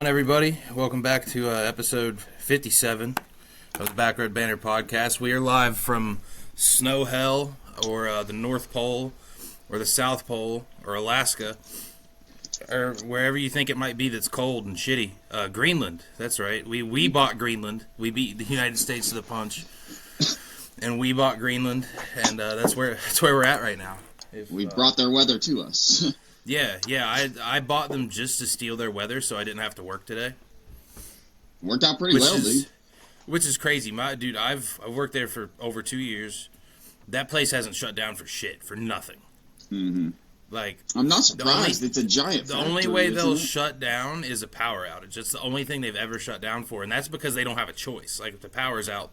Everybody, welcome back to episode 57 of the Backroad Banter podcast. We are live from Snow Hell, or the North Pole, or the South Pole, or Alaska, or wherever you think it might be that's cold and shitty. Greenland, that's right. We bought Greenland. We beat the United States to the punch, and we bought Greenland, and that's where we're at right now. We brought their weather to us. Yeah. I bought them just to steal their weather, so I didn't have to work today. Worked out pretty well, dude. Which is crazy, dude. I've worked there for over 2 years. That place hasn't shut down for shit, for nothing. Mm-hmm. Like, I'm not surprised. It's a giant. The only way they'll shut down is a power outage. It's the only thing they've ever shut down for, and that's because they don't have a choice. Like, if the power's out,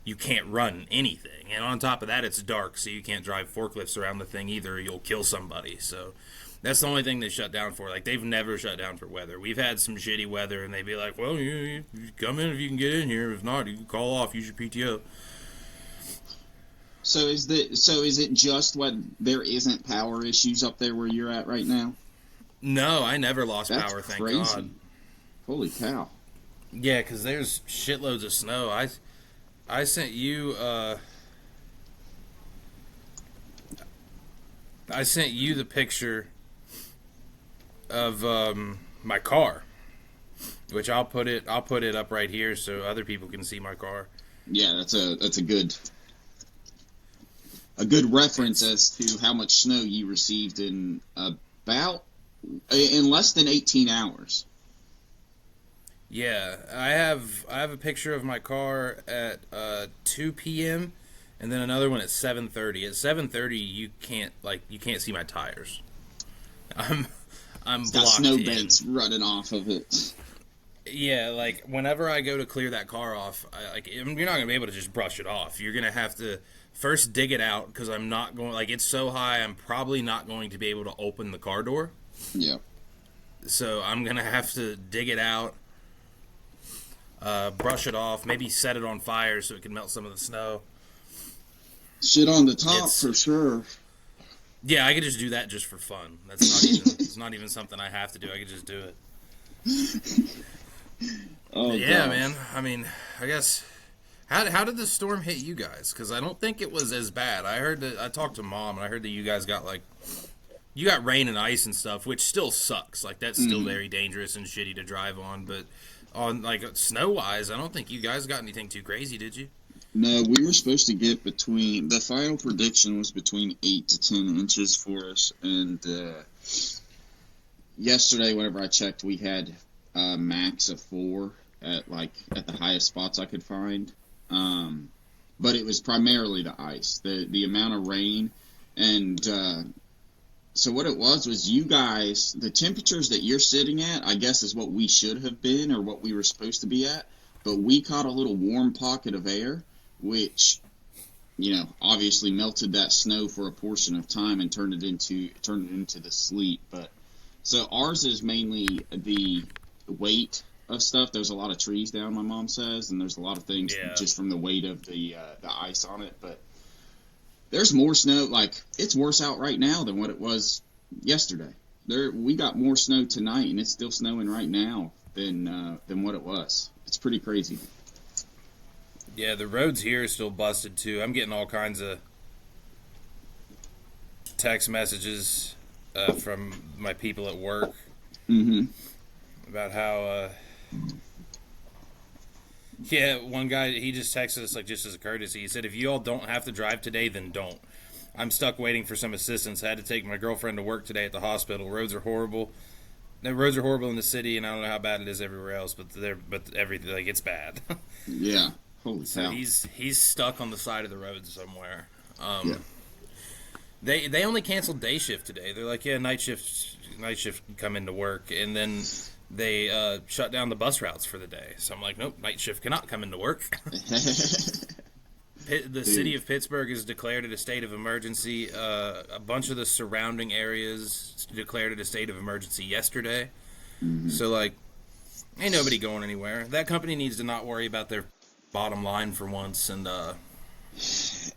you can't run anything. And on top of that, it's dark, so you can't drive forklifts around the thing either. You'll kill somebody. So that's the only thing they shut down for. Like, they've never shut down for weather. We've had some shitty weather, and they'd be like, well, you come in if you can get in here. If not, you can call off, use your PTO. So is it just what there isn't power issues up there where you're at right now? No, I never lost power, thank God. Holy cow. Yeah, because there's shitloads of snow. I sent you the picture of my car, which I'll put it up right here so other people can see my car. Yeah, that's a good reference as to how much snow you received in less than 18 hours. Yeah, I have a picture of my car at 2 p.m. and then another one at 7:30. At 7:30, you can't see my tires. I'm it's blocked got snowbanks in. running off of it. Yeah, like whenever I go to clear that car off, you're not gonna be able to just brush it off. You're gonna have to first dig it out because I'm not going. Like, it's so high, I'm probably not going to be able to open the car door. Yeah. So I'm gonna have to dig it out. Brush it off, maybe set it on fire so it can melt some of the snow. Shit on the top for sure. Yeah, I could just do that just for fun. It's not even something I have to do. I could just do it. Oh yeah, gosh. Man. I mean, I guess how did the storm hit you guys? Because I don't think it was as bad. I talked to Mom and I heard that you guys got you got rain and ice and stuff, which still sucks. Like, that's still very dangerous and shitty to drive on, but on, snow-wise, I don't think you guys got anything too crazy, did you? No, we were supposed to get the final prediction was between 8 to 10 inches for us, and yesterday, whenever I checked, we had a max of 4 at the highest spots I could find. But it was primarily the ice, the amount of rain, and so what it was you guys, the temperatures that you're sitting at, I guess is what we should have been or what we were supposed to be at. But we caught a little warm pocket of air, which, obviously melted that snow for a portion of time and turned it into the sleet. But so ours is mainly the weight of stuff. There's a lot of trees down, my mom says, and there's a lot of things just from the weight of the ice on it. But there's more snow. It's worse out right now than what it was yesterday. We got more snow tonight, and it's still snowing right now than what it was. It's pretty crazy. Yeah, the roads here are still busted, too. I'm getting all kinds of text messages from my people at work about how... Yeah, one guy, he just texted us, just as a courtesy. He said, if you all don't have to drive today, then don't. I'm stuck waiting for some assistance. I had to take my girlfriend to work today at the hospital. Roads are horrible. The roads are horrible in the city, and I don't know how bad it is everywhere else, but everything, it's bad. Yeah. Holy so cow. he's stuck on the side of the road somewhere. Yeah. They only canceled day shift today. They're like, yeah, night shift can come into work, and then they shut down the bus routes for the day. So I'm like, nope, night shift cannot come into work. The city of Pittsburgh has declared it a state of emergency. A bunch of the surrounding areas declared it a state of emergency yesterday. So, ain't nobody going anywhere. That company needs to not worry about their bottom line for once. And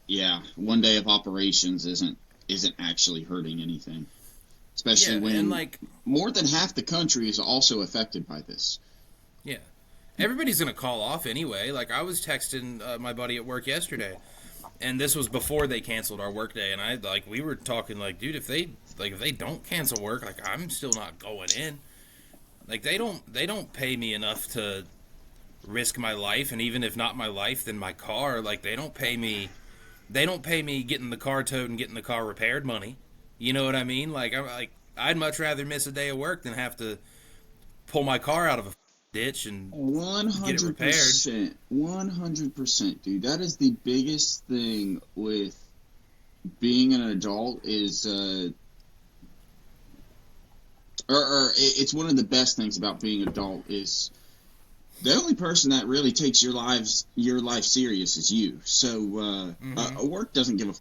yeah, one day of operations isn't actually hurting anything. especially Yeah, and when like, more than half the country is also affected by this. yeah, everybody's gonna call off anyway. Like, I was texting my buddy at work yesterday, and this was before they canceled our workday, and we were talking like, dude, if they don't cancel work, like, I'm still not going in. Like, they don't pay me enough to risk my life, and even if not my life, then my car. Like, they don't pay me getting the car towed and getting the car repaired money. You know what I mean? I'd much rather miss a day of work than have to pull my car out of a ditch and get it repaired. 100%. 100%, dude. That is the biggest thing with being an adult is, it's one of the best things about being an adult is the only person that really takes your life serious is you. So, work doesn't give a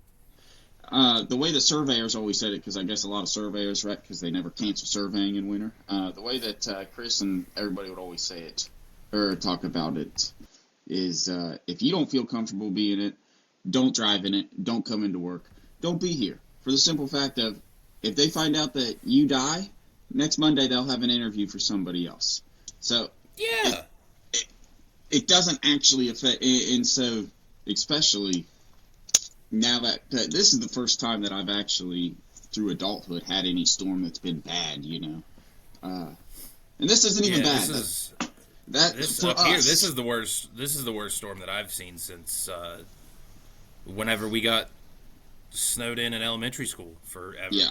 the way the surveyors always said it, because I guess a lot of surveyors, right, because they never cancel surveying in winter, the way that Chris and everybody would always say it, or talk about it, is if you don't feel comfortable being it, don't drive in it, don't come into work, don't be here. For the simple fact of, if they find out that you die, next Monday they'll have an interview for somebody else. So, Yeah. it doesn't actually affect, and so, especially now that this is the first time that I've actually, through adulthood, had any storm that's been bad, and this isn't even bad. This for up us, here. This is the worst. This is the worst storm that I've seen since whenever we got snowed in elementary school forever. Yeah.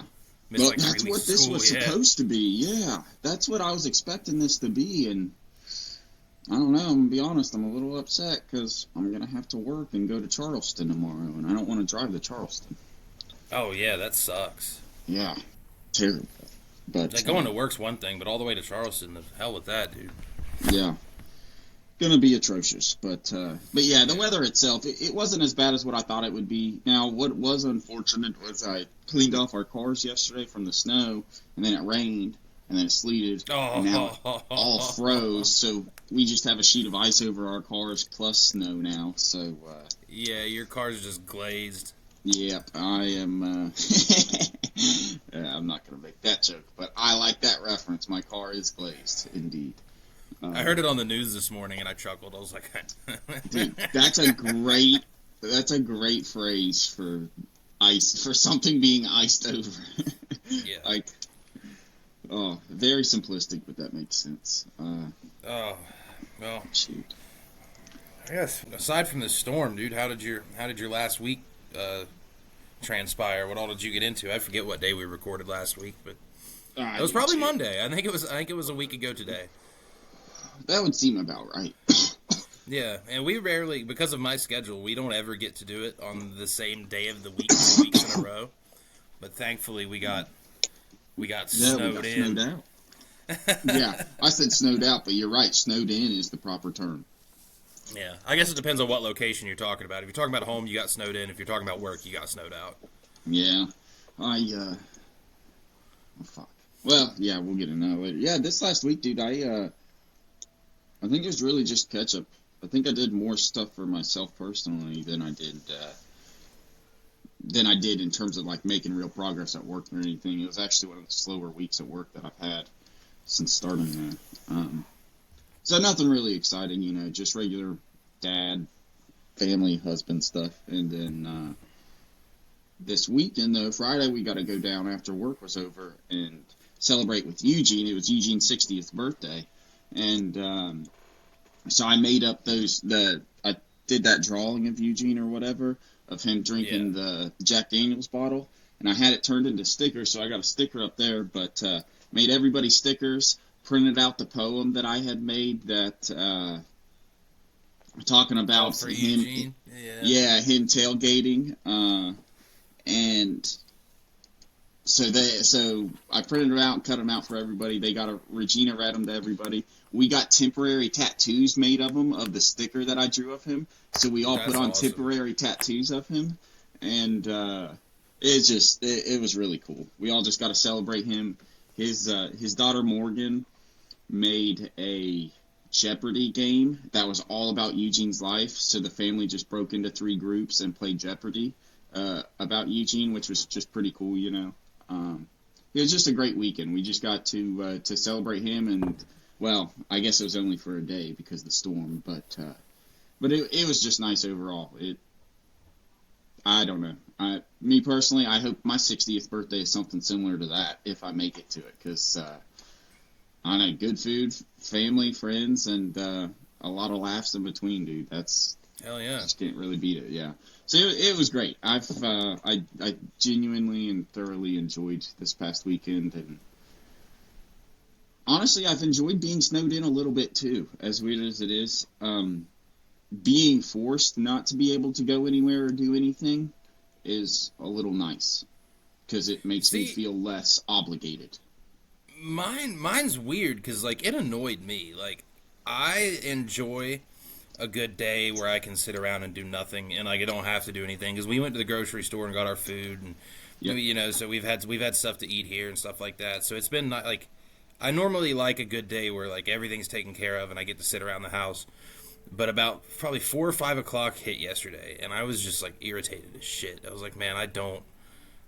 Missed Well, like that's 3 weeks what of this school. was supposed to be. Yeah, that's what I was expecting this to be, and I don't know. I'm gonna be honest. I'm a little upset because I'm gonna have to work and go to Charleston tomorrow, and I don't want to drive to Charleston. Oh yeah, that sucks. Yeah, terrible. But Like, going to work's one thing, but all the way to Charleston, the hell with that, dude. yeah, gonna be atrocious. But yeah, the weather itself, it wasn't as bad as what I thought it would be. Now, what was unfortunate was I cleaned off our cars yesterday from the snow, and then it rained, and then it sleeted, and now it all froze. So we just have a sheet of ice over our cars plus snow now. So Yeah, your car's just glazed. yep, I am. I'm not gonna make that joke, but I like that reference. My car is glazed, indeed. I heard it on the news this morning, and I chuckled. I was like, Dude, that's a great phrase for ice, for something being iced over. Yeah. Like, oh, very simplistic, but that makes sense. Oh, well. Shoot. I guess aside from this storm, dude, how did your last week transpire? What all did you get into? I forget what day we recorded last week, but it was probably Monday. I think it was a week ago today. That would seem about right. Yeah, and we rarely, because of my schedule, we don't ever get to do it on the same day of the week 2 weeks in a row. But thankfully, we got snowed in. Snowed out. Yeah, I said snowed out, but you're right. Snowed in is the proper term. Yeah, I guess it depends on what location you're talking about. If you're talking about home, you got snowed in. If you're talking about work, you got snowed out. Yeah, oh, fuck. Well, yeah, we'll get into that later. Yeah, this last week, dude, I think it was really just catch up. I think I did more stuff for myself personally than I did in terms of like making real progress at work or anything. It was actually one of the slower weeks at work that I've had since starting there. So nothing really exciting, just regular dad, family, husband stuff. And then this weekend, though, Friday, we got to go down after work was over and celebrate with Eugene. It was Eugene's 60th birthday. And so I made up I did that drawing of Eugene or whatever, of him drinking the Jack Daniels bottle. And I had it turned into stickers, so I got a sticker up there. But made everybody stickers, printed out the poem that I had made that talking about for him. Eugene? Yeah, him tailgating. And so I printed it out and cut them out for everybody. Regina read them to everybody. We got temporary tattoos made of him, of the sticker that I drew of him. So we all put on awesome. temporary tattoos of him. And it was really cool. We all just got to celebrate him. His daughter Morgan made a Jeopardy game that was all about Eugene's life. So the family just broke into 3 groups and played Jeopardy about Eugene, which was just pretty cool, it was just a great weekend. We just got to celebrate him, and well, I guess it was only for a day because of the storm, but it was just nice overall. I don't know. Me personally, I hope my 60th birthday is something similar to that if I make it to it, because I know, good food, family, friends, and a lot of laughs in between, dude. That's hell yeah. Just can't really beat it. Yeah. So it was great. I genuinely and thoroughly enjoyed this past weekend, and honestly, I've enjoyed being snowed in a little bit too, as weird as it is. Being forced not to be able to go anywhere or do anything is a little nice, because it makes me feel less obligated. Mine's weird because, like, it annoyed me. Like, I enjoy a good day where I can sit around and do nothing, and like I don't have to do anything, because we went to the grocery store and got our food, and you know, so we've had stuff to eat here and stuff like that. So it's been like, I normally like a good day where like everything's taken care of and I get to sit around the house. But about probably 4 or 5 o'clock hit yesterday, and I was just like irritated as shit. I was like, man, I don't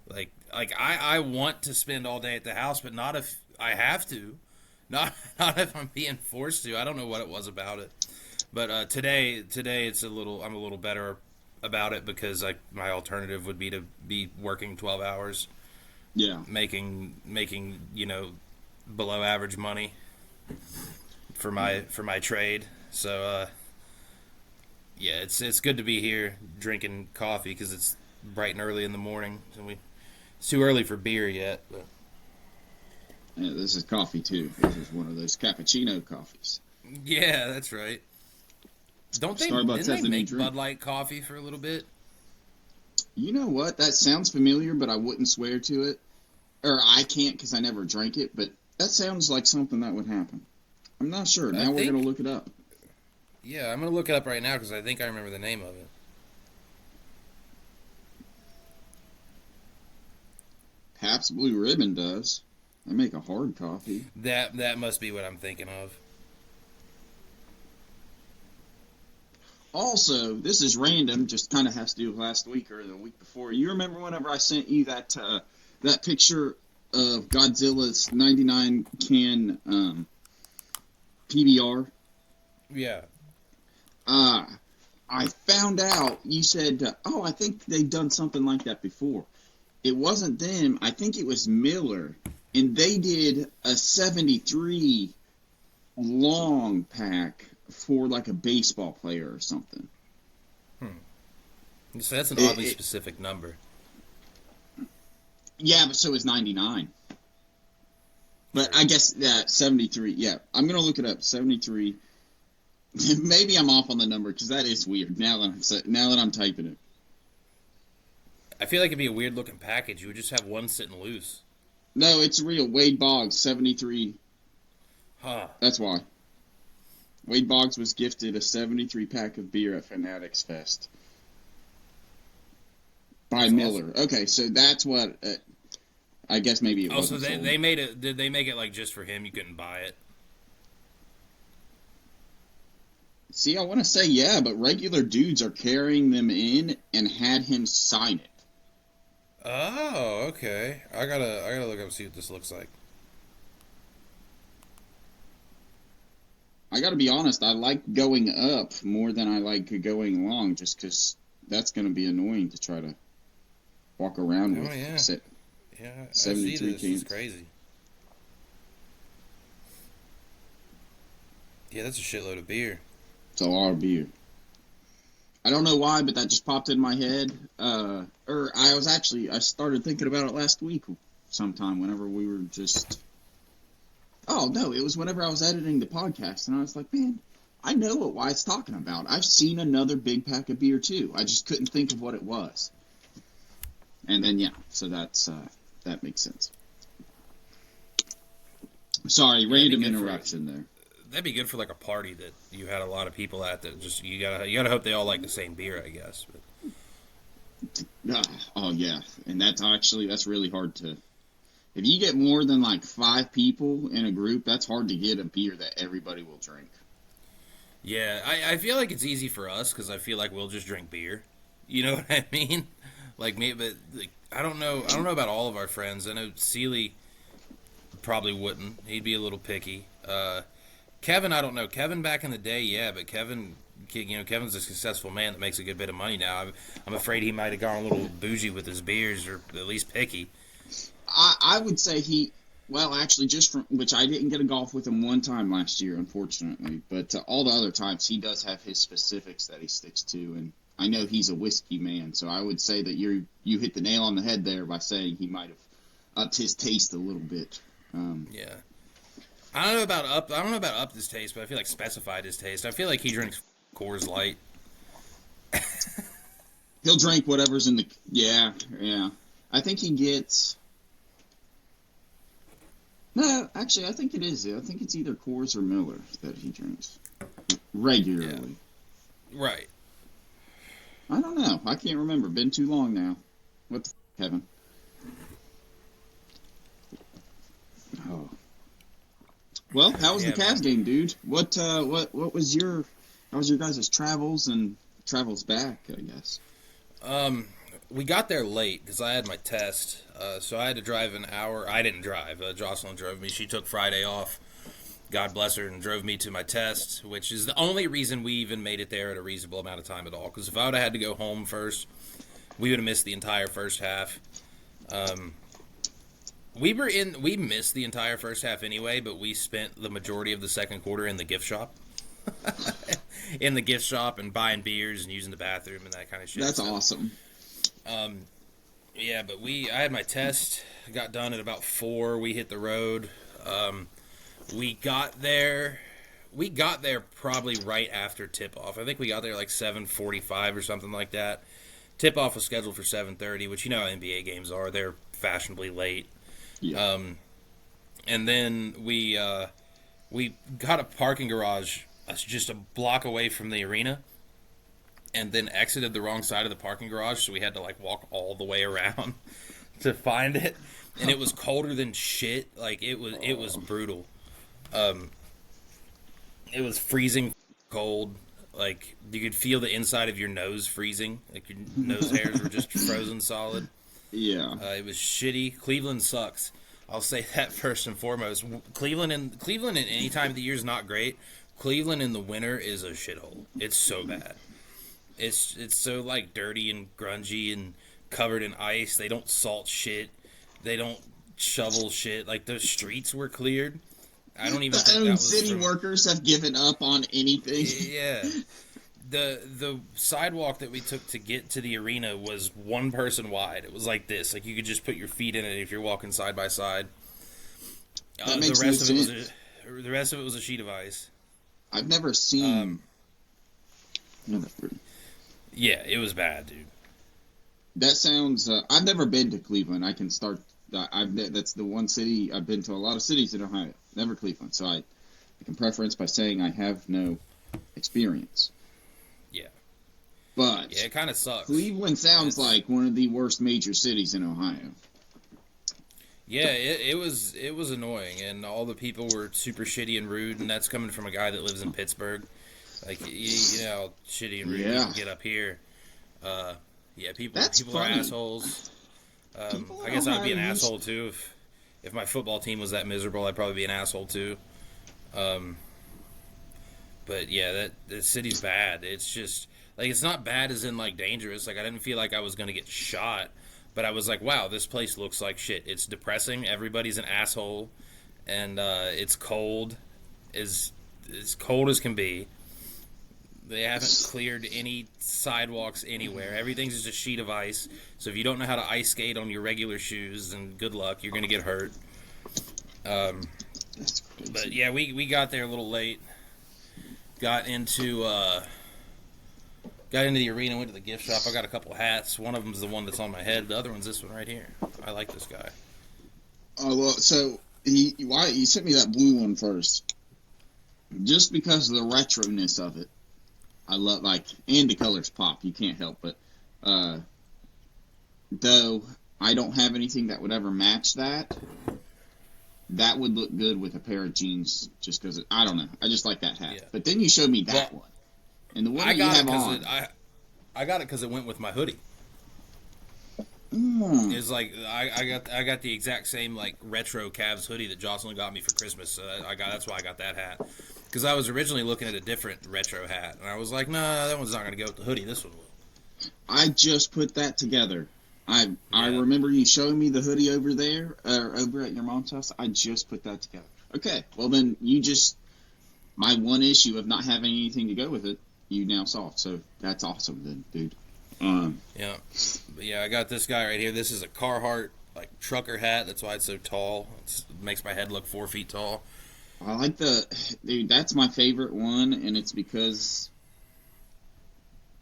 like I want to spend all day at the house, but not if I have to, not if I'm being forced to. I don't know what it was about it, but today it's I'm a little better about it, because like my alternative would be to be working 12 hours, making below average money for my trade. So yeah, it's good to be here drinking coffee, because it's bright and early in the morning. So it's too early for beer yet. But. Yeah, this is coffee too. This is one of those cappuccino coffees. Yeah, that's right. Didn't they make Bud Light coffee for a little bit? You know what? That sounds familiar, but I wouldn't swear to it. Or I can't, because I never drank it, but that sounds like something that would happen. I'm not sure. Now we're going to look it up. Yeah, I'm going to look it up right now, because I think I remember the name of it. Pabst Blue Ribbon does. They make a hard coffee. That must be what I'm thinking of. Also, this is random, just kind of has to do with last week or the week before. You remember whenever I sent you that picture of Godzilla's 99 can PBR? Yeah. I found out, you said, I think they've done something like that before. It wasn't them. I think it was Miller. And they did a 73 long pack for like a baseball player or something. So that's an oddly specific number. Yeah, but so is 99. But I guess 73. Yeah, I'm gonna look it up. 73. Maybe I'm off on the number, because that is weird. Now that I'm typing it, I feel like it'd be a weird looking package. You would just have one sitting loose. No, it's real. Wade Boggs, 73. Huh. That's why. Wade Boggs was gifted a 73 pack of beer at Fanatics Fest by That's Miller. Awesome. Okay, so that's what. I guess maybe it was. Also, they made it. Did they make it like just for him? You couldn't buy it. See, I want to say yeah, but regular dudes are carrying them in and had him sign it. Oh, okay. I gotta look up and see what this looks like. I gotta be honest, I like going up more than I like going along, just because that's going to be annoying to try to walk around with. Yeah. 73 cans. cans. It's crazy. Yeah, that's a shitload of beer. It's a lot of beer. I don't know why, but that just popped in my head. I started thinking about it last week sometime whenever we were just... Oh, no, it was whenever I was editing the podcast, and I was like, man, I know what Wyatt's talking about. I've seen another big pack of beer, too. I just couldn't think of what it was. And then, yeah, so that makes sense. Sorry, random interruption there. That'd be good for like a party that you had a lot of people at. That just you gotta hope they all like the same beer, I guess. But. Oh yeah, and that's really hard to. If you get more than like 5 people in a group, that's hard to get a beer that everybody will drink. Yeah, I feel like it's easy for us because I feel like we'll just drink beer. You know what I mean? Like me, but like, I don't know about all of our friends. I know Seely probably wouldn't. He'd be a little picky. Kevin, I don't know. Kevin back in the day, yeah, but Kevin's a successful man that makes a good bit of money now. I'm afraid he might have gone a little bougie with his beers, or at least picky. I would say well, actually, just from which I didn't get a golf with him one time last year, unfortunately. But all the other times, he does have his specifics that he sticks to, and I know he's a whiskey man, so I would say that you hit the nail on the head there by saying he might have upped his taste a little bit. Yeah. I don't know about upped his taste, but I feel like specified his taste. I feel like he drinks Coors Light. He'll drink whatever's in the... Yeah. I think he gets... No, actually, I think it is. I think it's either Coors or Miller that he drinks regularly. Yeah. Right. I don't know. I can't remember. Been too long now. What the Kevin? Oh. Well, how was the Cavs game, dude? What was your... How was your guys' travels and travels back, I guess? We got there late because I had my test, so I had to drive an hour. I didn't drive. Jocelyn drove me. She took Friday off. God bless her, and drove me to my test, which is the only reason we even made it there at a reasonable amount of time at all. Because if I would have had to go home first, we would have missed the entire first half. We missed the entire first half anyway, but we spent the majority of the second quarter in the gift shop. In the gift shop and buying beers and using the bathroom and that kind of shit. That's awesome. Yeah, but I had my test, got done at about 4. We hit the road. We got there probably right after tip-off. I think we got there like 7:45 or something like that. Tip-off was scheduled for 7:30, which you know how NBA games are. They're fashionably late. Yeah. And then we got a parking garage just a block away from the arena, and then exited the wrong side of the parking garage, so we had to like walk all the way around to find it. And it was colder than shit. Like it was brutal. It was freezing cold. Like you could feel the inside of your nose freezing. Like your nose hairs were just frozen solid. Yeah. It was shitty. Cleveland sucks. I'll say that first and foremost. Cleveland in any time of the year is not great. Cleveland in the winter is a shithole. It's so bad. It's so like dirty and grungy and covered in ice. They don't salt shit. They don't shovel shit. Like the streets were cleared. I don't even think that was city workers have given up on anything. Yeah. The sidewalk that we took to get to the arena was one person wide. It was like this. Like you could just put your feet in it if you're walking side by side. That makes no sense. The rest of it was a sheet of ice. I've never seen. Yeah, it was bad, dude. That sounds. I've never been to Cleveland. I can start. That's the one city I've been to. A lot of cities in Ohio, never Cleveland. So I can preference by saying I have no experience. Yeah, but yeah, it kind of sucks. Cleveland sounds like one of the worst major cities in Ohio. Yeah, it was annoying, and all the people were super shitty and rude, and that's coming from a guy that lives in Pittsburgh. Like you know, how shitty and rude people get up here. Yeah, people are assholes. I guess I'd be an asshole too if my football team was that miserable. I'd probably be an asshole too. But yeah, the city's bad. It's just like it's not bad as in like dangerous. Like I didn't feel like I was gonna get shot. But I was like, wow, this place looks like shit. It's depressing. Everybody's an asshole. And it's cold. As cold as can be. They haven't cleared any sidewalks anywhere. Everything's just a sheet of ice. So if you don't know how to ice skate on your regular shoes, then good luck. You're going to get hurt. But yeah, we got there a little late. Got into the arena, went to the gift shop. I got a couple hats. One of them's the one that's on my head. The other one's this one right here. I like this guy. Oh, well, so he sent me that blue one first. Just because of the retroness of it. I love, and the colors pop. You can't help it. Though I don't have anything that would ever match that, that would look good with a pair of jeans just because, I don't know. I just like that hat. Yeah. But then you showed me that one. And the one I got it because it went with my hoodie. It's like I got the exact same like retro Cavs hoodie that Jocelyn got me for Christmas. So that's why I got that hat. Because I was originally looking at a different retro hat, and I was like, nah, that one's not going to go with the hoodie. This one will. I just put that together. I remember you showing me the hoodie over there, over at your mom's house. I just put that together. Okay, well then my one issue of not having anything to go with it, you now solved. So that's awesome then, dude. I got this guy right here. This is a Carhartt like trucker hat. That's why it's so tall. It makes my head look 4 feet tall. I like dude. That's my favorite one, and it's because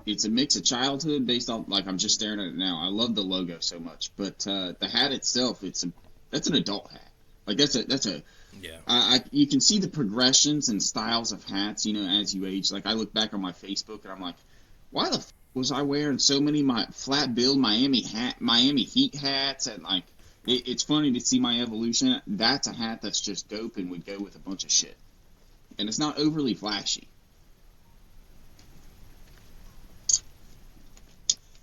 it's a mix of childhood based on like I'm just staring at it now. I love the logo so much, but the hat itself, that's an adult hat. Like that's a yeah. You can see the progressions and styles of hats, as you age. Like I look back on my Facebook and I'm like, why the was I wearing so many my flat bill Miami Heat hats? And like it's funny to see my evolution. That's a hat that's just dope and would go with a bunch of shit, and it's not overly flashy.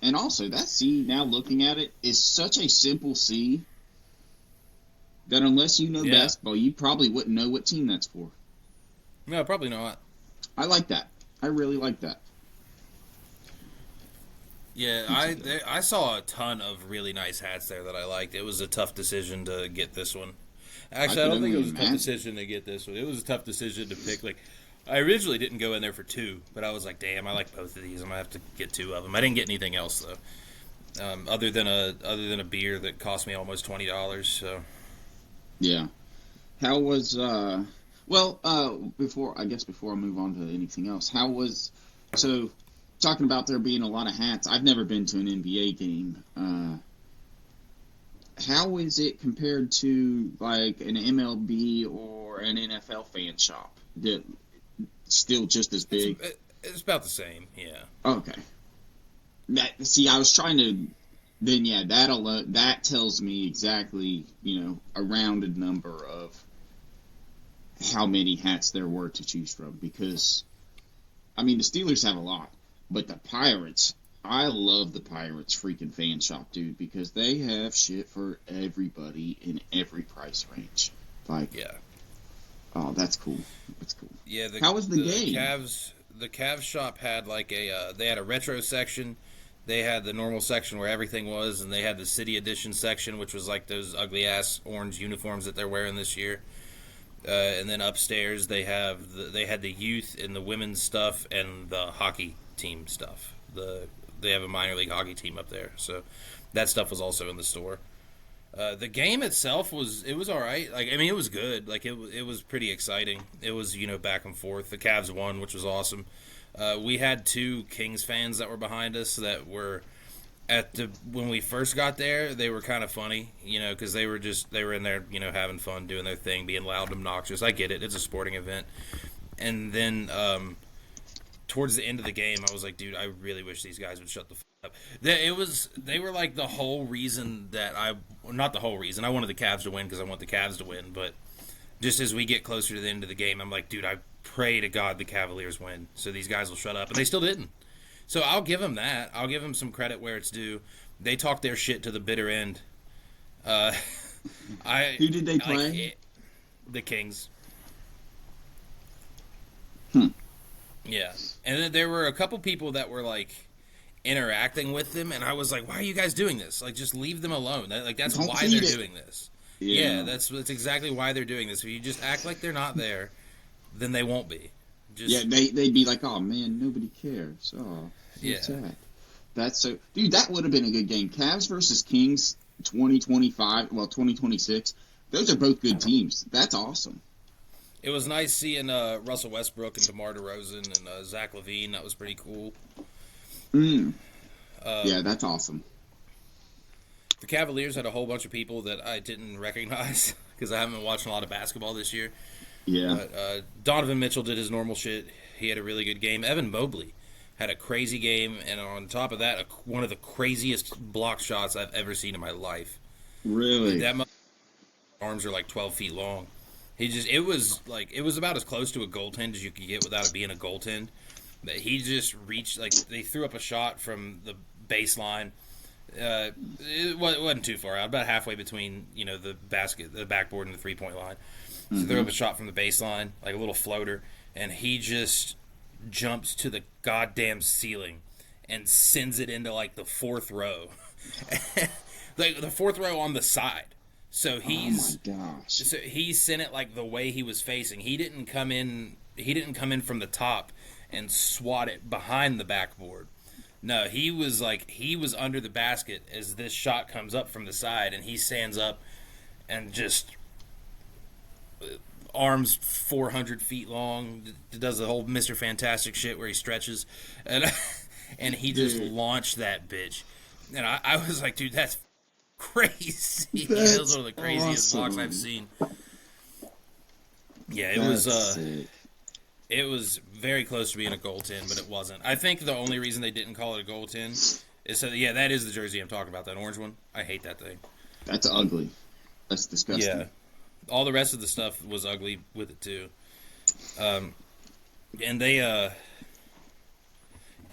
And also, that C, now looking at it, is such a simple C that unless you know basketball, you probably wouldn't know what team that's for. No, probably not. I like that. I really like that. Yeah, I saw a ton of really nice hats there that I liked. It was a tough decision to get this one. Actually, I don't think it was a tough decision to get this one. It was a tough decision to pick. Like, I originally didn't go in there for two, but I was like, damn, I like both of these. I'm gonna have to get two of them. I didn't get anything else though, other than a beer that cost me almost $20. So, yeah. How was before I move on to anything else, talking about there being a lot of hats. I've never been to an NBA game. How is it compared to like an MLB or an NFL fan shop? Still just as big? It's about the same, yeah. Okay. I was trying to. Then that alone, that tells me exactly, a rounded number of how many hats there were to choose from. Because, I mean, the Steelers have a lot, but the Pirates, I love the Pirates freaking fan shop, dude, because they have shit for everybody in every price range. Like, yeah. Oh, that's cool. That's cool. Yeah. How was the game? The Cavs shop had like they had a retro section. They had the normal section where everything was, and they had the City Edition section, which was like those ugly ass orange uniforms that they're wearing this year. And then upstairs they had the youth and the women's stuff and the hockey team stuff. They have a minor league hockey team up there, so that stuff was also in the store. The game itself was all right. Like, I mean, it was good. Like, it was pretty exciting. It was back and forth. The Cavs won, which was awesome. We had two Kings fans that were behind us that were when we first got there. They were kind of funny, because they were in there, having fun, doing their thing, being loud, and obnoxious. I get it. It's a sporting event. And then towards the end of the game, I was like, dude, I really wish these guys would shut the fuck up. They were like the whole reason that not the whole reason. I wanted the Cavs to win because I want the Cavs to win, but just as we get closer to the end of the game, I'm like, dude, I pray to God the Cavaliers win so these guys will shut up. And they still didn't. So I'll give them that. I'll give them some credit where it's due. They talked their shit to the bitter end. Who did they play? The Kings. Yeah. And then there were a couple people that were like interacting with them, and I was like, why are you guys doing this? Like, just leave them alone. That's why they're doing this. Yeah, that's exactly why they're doing this. If you just act like they're not there, then they won't be. They'd be like, oh man, nobody cares. Oh, what's that? That's so, dude. That would have been a good game. Cavs versus Kings, 2026. Those are both good teams. That's awesome. It was nice seeing Russell Westbrook and DeMar DeRozan and Zach LaVine. That was pretty cool. Yeah, that's awesome. The Cavaliers had a whole bunch of people that I didn't recognize because I haven't been watching a lot of basketball this year. Yeah. But Donovan Mitchell did his normal shit. He had a really good game. Evan Mobley had a crazy game, and on top of that, one of the craziest block shots I've ever seen in my life. Really? That arms are like 12 feet long. It was about as close to a goaltend as you could get without it being a goaltend. But he just reached, like, they threw up a shot from the baseline. It wasn't too far out, about halfway between the basket, the backboard, and the 3-point line. So throw up a shot from the baseline, like a little floater, and he just jumps to the goddamn ceiling and sends it into like the fourth row, like the fourth row on the side. So he's oh my gosh. so he sent it like the way he was facing. He didn't come in. He didn't come in from the top and swat it behind the backboard. No, he was under the basket as this shot comes up from the side, and he stands up and just arms 400 feet long, does the whole Mr. Fantastic shit where he stretches, and and he just launched that bitch. And I was like, dude, that's crazy. That was one of the craziest blocks I've seen. Yeah, it was very close to being a goaltend, but it wasn't. I think the only reason they didn't call it a goaltend is that is the jersey I'm talking about, that orange one. I hate that thing. That's ugly. That's disgusting. Yeah. All the rest of the stuff was ugly with it too. And they the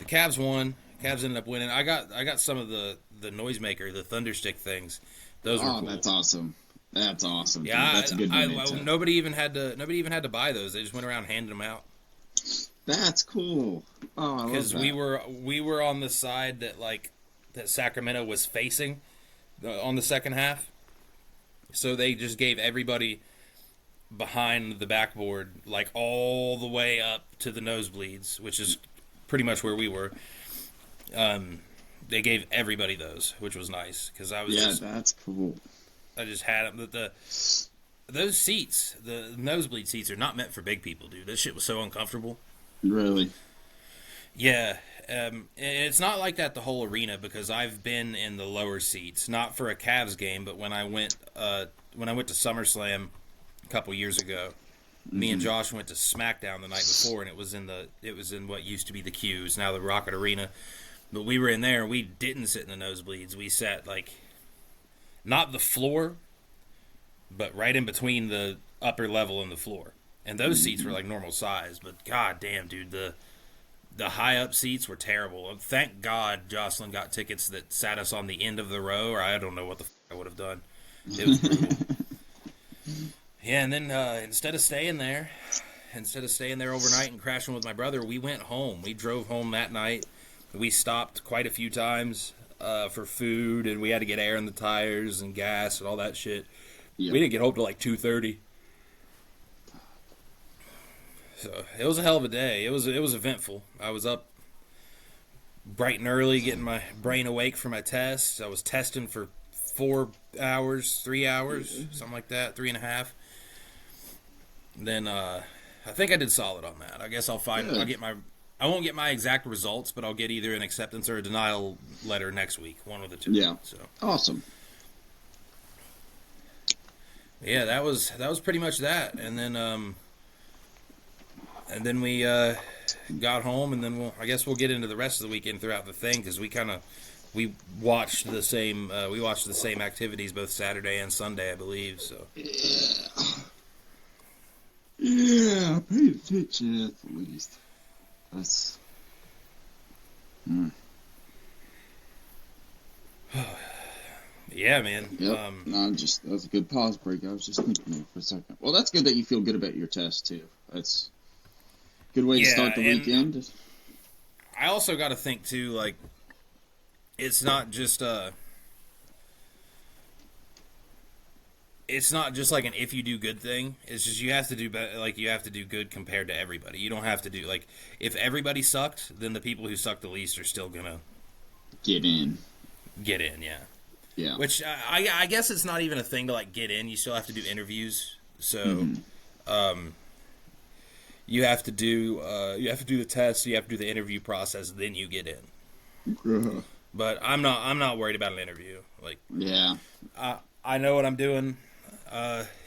Cavs won. Cavs ended up winning. I got some of the noisemaker, the thunderstick things. Those were cool. That's awesome. That's awesome. Yeah, dude. That's a good one. nobody even had to buy those. They just went around handing them out. That's cool. Oh, I love that. Because we were on the side that Sacramento was facing on the second half. So they just gave everybody behind the backboard, like all the way up to the nosebleeds, which is pretty much where we were. They gave everybody those, which was nice because that's cool. I just had them. Those seats, the nosebleed seats, are not meant for big people, dude. That shit was so uncomfortable. Really? Yeah. It's not like that the whole arena, because I've been in the lower seats, not for a Cavs game, but when I went to SummerSlam a couple years ago, me and Josh went to SmackDown the night before, and it was in what used to be the Q's, now the Rocket Arena. But we were in there, and we didn't sit in the nosebleeds. We sat not the floor, but right in between the upper level and the floor. And those seats were normal size, but god damn, dude, the high up seats were terrible. Thank God Jocelyn got tickets that sat us on the end of the row, or I don't know what the I would have done. It was brutal. Yeah, and then instead of staying there overnight and crashing with my brother, we went home. We drove home that night. We stopped quite a few times for food, and we had to get air in the tires and gas and all that shit. Yep. We didn't get home till 2:30. So it was a hell of a day. It was eventful. I was up bright and early, getting my brain awake for my test. I was testing for 3 hours, something like that, 3.5. Then I think I did solid on that. I guess I won't get my exact results, but I'll get either an acceptance or a denial letter next week, one of the two. Yeah. So awesome. Yeah, that was pretty much that, and then we got home, and then I guess we'll get into the rest of the weekend throughout the thing, because we watched the same activities both Saturday and Sunday, I believe. So yeah, I paid attention at least. That's yeah, man. Yep. That was a good pause break. I was just thinking for a second. Well, that's good that you feel good about your test too. That's a good way to start the weekend. I also got to think too, it's not just an if you do good thing. It's just you have to do better. You have to do good compared to everybody. You don't have to do if everybody sucked, then the people who suck the least are still gonna get in. Yeah. Yeah. Which I guess it's not even a thing to get in. You still have to do interviews. So, you have to do the test. You have to do the interview process. Then you get in. But I'm not worried about an interview. Yeah. I know what I'm doing.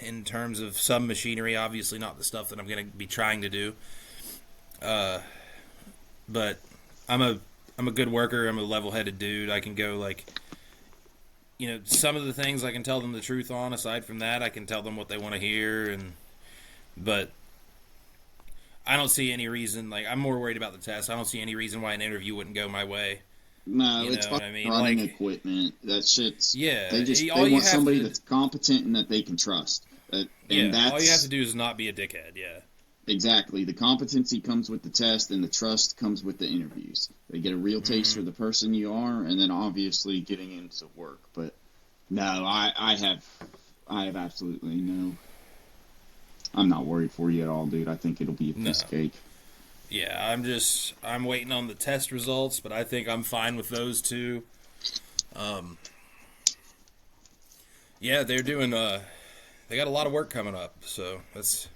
In terms of some machinery, obviously not the stuff that I'm going to be trying to do. But I'm a good worker. I'm a level-headed dude. I can go some of the things I can tell them the truth on. Aside from that, I can tell them what they want to hear. But I don't see any reason. I'm more worried about the test. I don't see any reason why an interview wouldn't go my way. No, You it's know what fucking I mean? running Like, equipment. That shit's. yeah, They all you want have somebody to, that's competent and that they can trust. And all you have to that's do is not be a dickhead. Yeah. exactly, the competency comes with the test, and the trust comes with the interviews. They get a real taste Mm-hmm. for the person you are, and then obviously getting into work. But no, I have absolutely no. I'm not worried for you at all, dude. I think it'll be a No. piece of cake. Yeah, I'm waiting on the test results, but I think I'm fine with those two. Yeah, they're doing. They got a lot of work coming up, so that's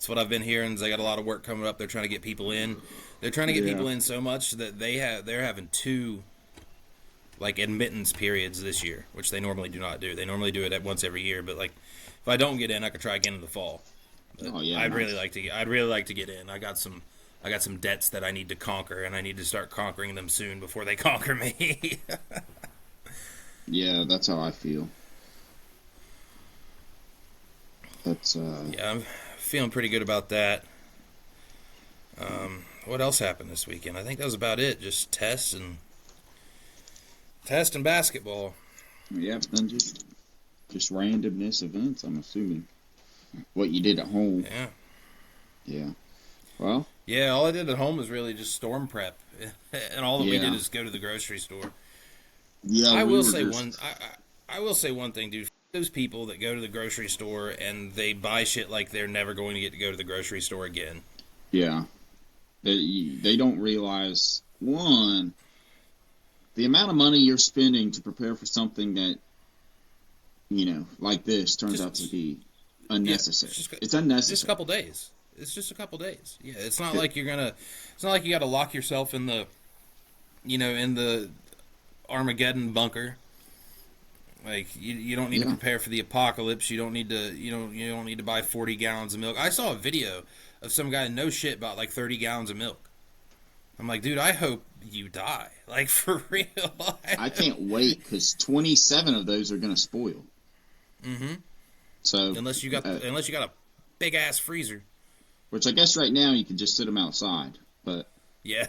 what I've been hearing. Is they got a lot of work coming up. They're trying to get people in. They're trying to get Yeah. people in so much that they're having two like admittance periods this year, which they normally do not do. They normally do it at once every year, but like if I don't get in, I could try again in the fall. But Oh yeah, I'd nice. really like to. I'd really like to get in. I got some debts that I need to conquer, and I need to start conquering them soon before they conquer me. Yeah, that's how I feel. That's Yeah, I'm feeling pretty good about that. What else happened this weekend? I think that was about it. Just test and basketball. yeah, then just randomness events. I'm assuming what you did at home. Yeah, Yeah. Well, yeah. All I did at home was really just storm prep, and all that we did yeah, is go to the grocery store. yeah. I We will were say just. one. I will say one thing, dude. Those people that go to the grocery store and they buy shit like they're never going to get to go to the grocery store again. Yeah. They don't realize one the amount of money you're spending to prepare for something that like this turns out to Just be yeah, unnecessary. It's just a unnecessary. couple days. It's just a couple days. Yeah, it's not like you're gonna. It's not like you got to lock yourself in the, in the Armageddon bunker. Like you don't need to Yeah. prepare for the apocalypse. You don't need to you don't need to buy 40 gallons of milk. I saw a video of some guy no shit about like 30 gallons of milk. I'm like, dude, I hope you die. Like for real. I can't wait because 27 of those are going to spoil. Mm-hmm. So, Unless you got a big ass freezer. which I guess right now you can just sit them outside, but Yeah,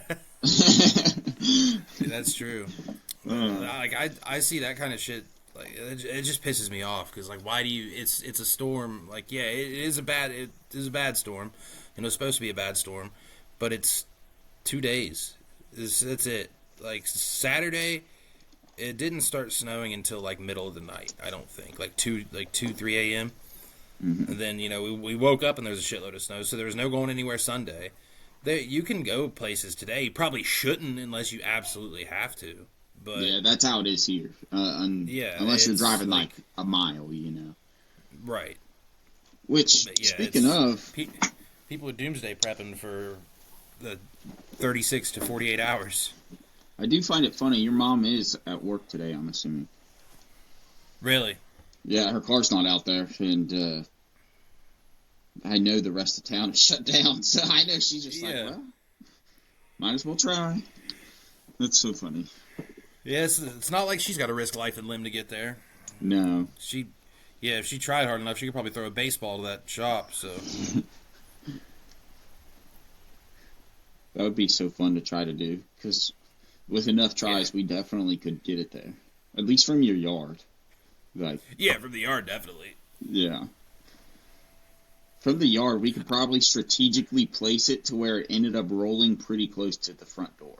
that's true. Like I see that kind of shit. Like it just pisses me off because like why do you? It's a storm. Like yeah, it is a bad storm. It's supposed to be a bad storm, but it's 2 days. That's it. Like Saturday, it didn't start snowing until like middle of the night. I don't think like 3 a.m. Mhm. And then we woke up and there was a shitload of snow, so there was no going anywhere Sunday. You can go places today. You probably shouldn't unless you absolutely have to. But yeah, that's how it is here. yeah, Unless you're it's driving like a mile, right. Which, But yeah, speaking of, people are doomsday prepping for the 36 to 48 hours. I do find it funny. Your mom is at work today, I'm assuming. Really? Yeah, her car's not out there, and I know the rest of town is shut down, so I know she's just like, well, might as well try. That's so funny. Yeah, it's not like she's got to risk life and limb to get there. No. If she tried hard enough, she could probably throw a baseball to that shop. So That would be so fun to try to do, because with enough tries, we definitely could get it there. At least from your yard. Like, yeah, from the yard, definitely. yeah. From the yard, we could probably strategically place it to where it ended up rolling pretty close to the front door.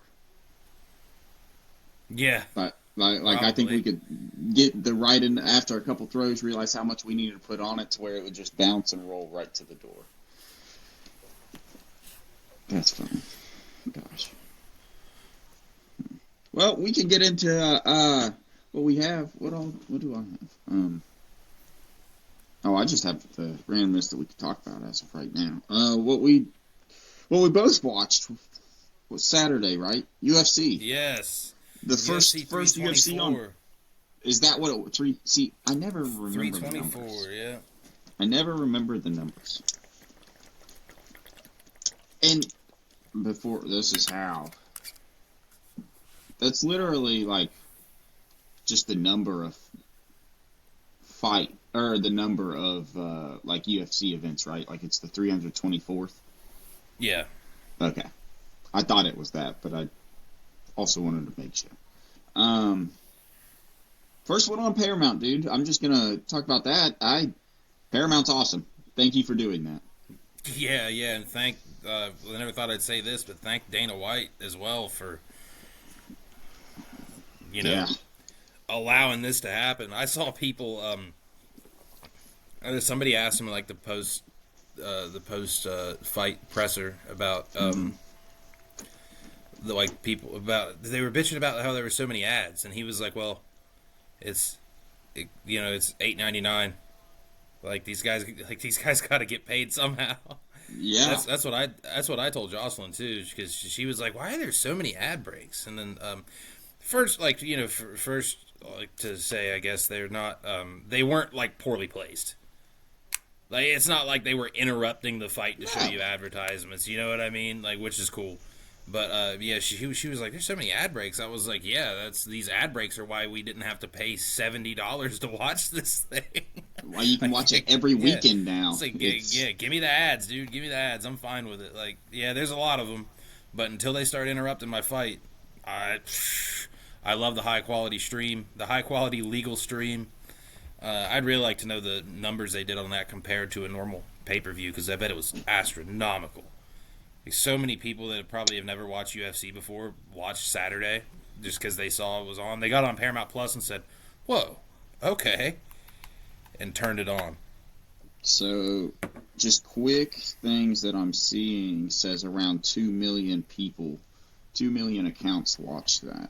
Yeah. But I think we could get the right in after a couple throws, realize how much we needed to put on it to where it would just bounce and roll right to the door. That's funny. Gosh. Well, we can get into what we have. What do I have? I just have the random list that we could talk about as of right now. What we both watched was Saturday, right? UFC. Yes. The first UFC on. Is that what it? Three? See, I never remember the numbers. 324. Yeah. I never remember the numbers. And before this is how. That's literally like just the number of fight or the number of like UFC events, right? Like it's the 324th. Yeah. Okay. I thought it was that, but I also wanted to make sure. First one on Paramount, dude. I'm just gonna talk about that. Paramount's awesome. Thank you for doing that. Yeah, and I never thought I'd say this, but thank Dana White as well for, Yeah. allowing this to happen. I saw people, somebody asked him like the post fight presser about the like people about they were bitching about how there were so many ads, and he was like, well, it's $8.99. Like these guys got to get paid somehow. Yeah. That's what I told Jocelyn too, because she was like, why are there so many ad breaks? And then first to say, I guess they're not they weren't like poorly placed. Like it's not like they were interrupting the fight to show you advertisements. You know what I mean? Like, which is cool. But she was like, "There's so many ad breaks." I was like, "Yeah, these ad breaks are why we didn't have to pay $70 to watch this thing. Why you can watch it every weekend now." It's like, give me the ads, dude. Give me the ads. I'm fine with it. Like, yeah, there's a lot of them, but until they start interrupting my fight, I love the high quality stream, the high quality legal stream. I'd really like to know the numbers they did on that compared to a normal pay-per-view, because I bet it was astronomical. Like, so many people that probably have never watched UFC before watched Saturday just because they saw it was on. They got on Paramount Plus and said, whoa, okay, and turned it on. So, just quick things that I'm seeing says around 2 million people, 2 million accounts watched that.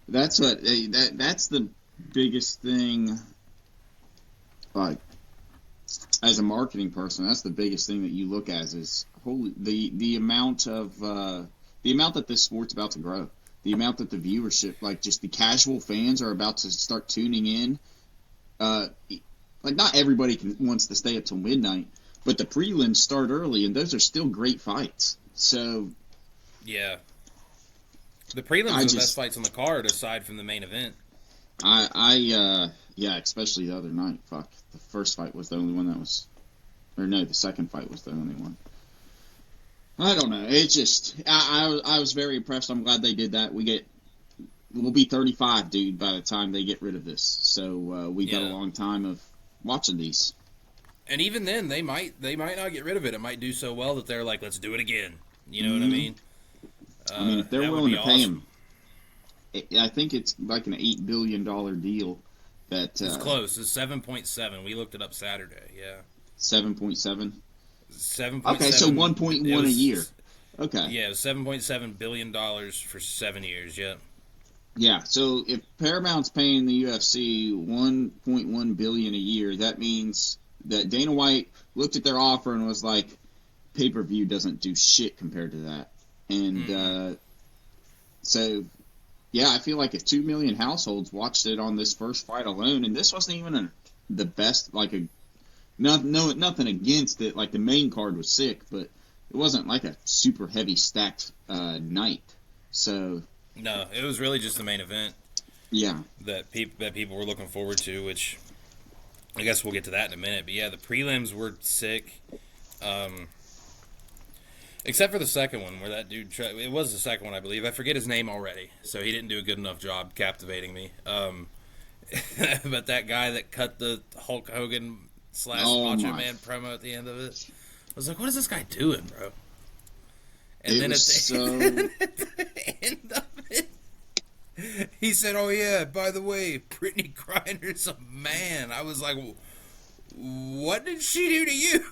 That's the biggest thing. Like, as a marketing person, that's the biggest thing that you look at is the amount that this sport's about to grow, the amount that the viewership, like just the casual fans are about to start tuning in. Like not everybody wants to stay up till midnight, but the prelims start early, and those are still great fights. So yeah, the prelims are the best fights on the card aside from the main event. Yeah, especially the other night. Fuck, the first fight was the only one that was, or no, the second fight was the only one. I don't know. It's just I was very impressed. I'm glad they did that. We'll be 35, dude, by the time they get rid of this. So we got a long time of watching these. And even then, they might not get rid of it. It might do so well that they're like, let's do it again. You know what I mean? I mean, if they're willing to pay him, I think it's like an $8 billion deal. It's close. It's 7.7. We looked it up Saturday. Yeah. 7.7. 7.7. Okay, so 1.1 a year. Okay. Yeah, it was $7.7 billion for 7 years. Yeah. Yeah. So if Paramount's paying the UFC $1.1 billion a year, that means that Dana White looked at their offer and was like, pay-per-view doesn't do shit compared to that. And so, yeah, I feel like if 2 million households watched it on this first fight alone, and this wasn't even the best, like nothing against it. Like the main card was sick, but it wasn't like a super heavy stacked night. So no, it was really just the main event. Yeah, that people were looking forward to, which I guess we'll get to that in a minute. But yeah, the prelims were sick. Except for the second one, where that dude it was the second one, I believe. I forget his name already, so he didn't do a good enough job captivating me. But that guy that cut the Hulk Hogan / Macho Man promo at the end of it, I was like, what is this guy doing, bro? And then at the end of it, he said, oh yeah, by the way, Brittany Griner's a man. I was like, what did she do to you?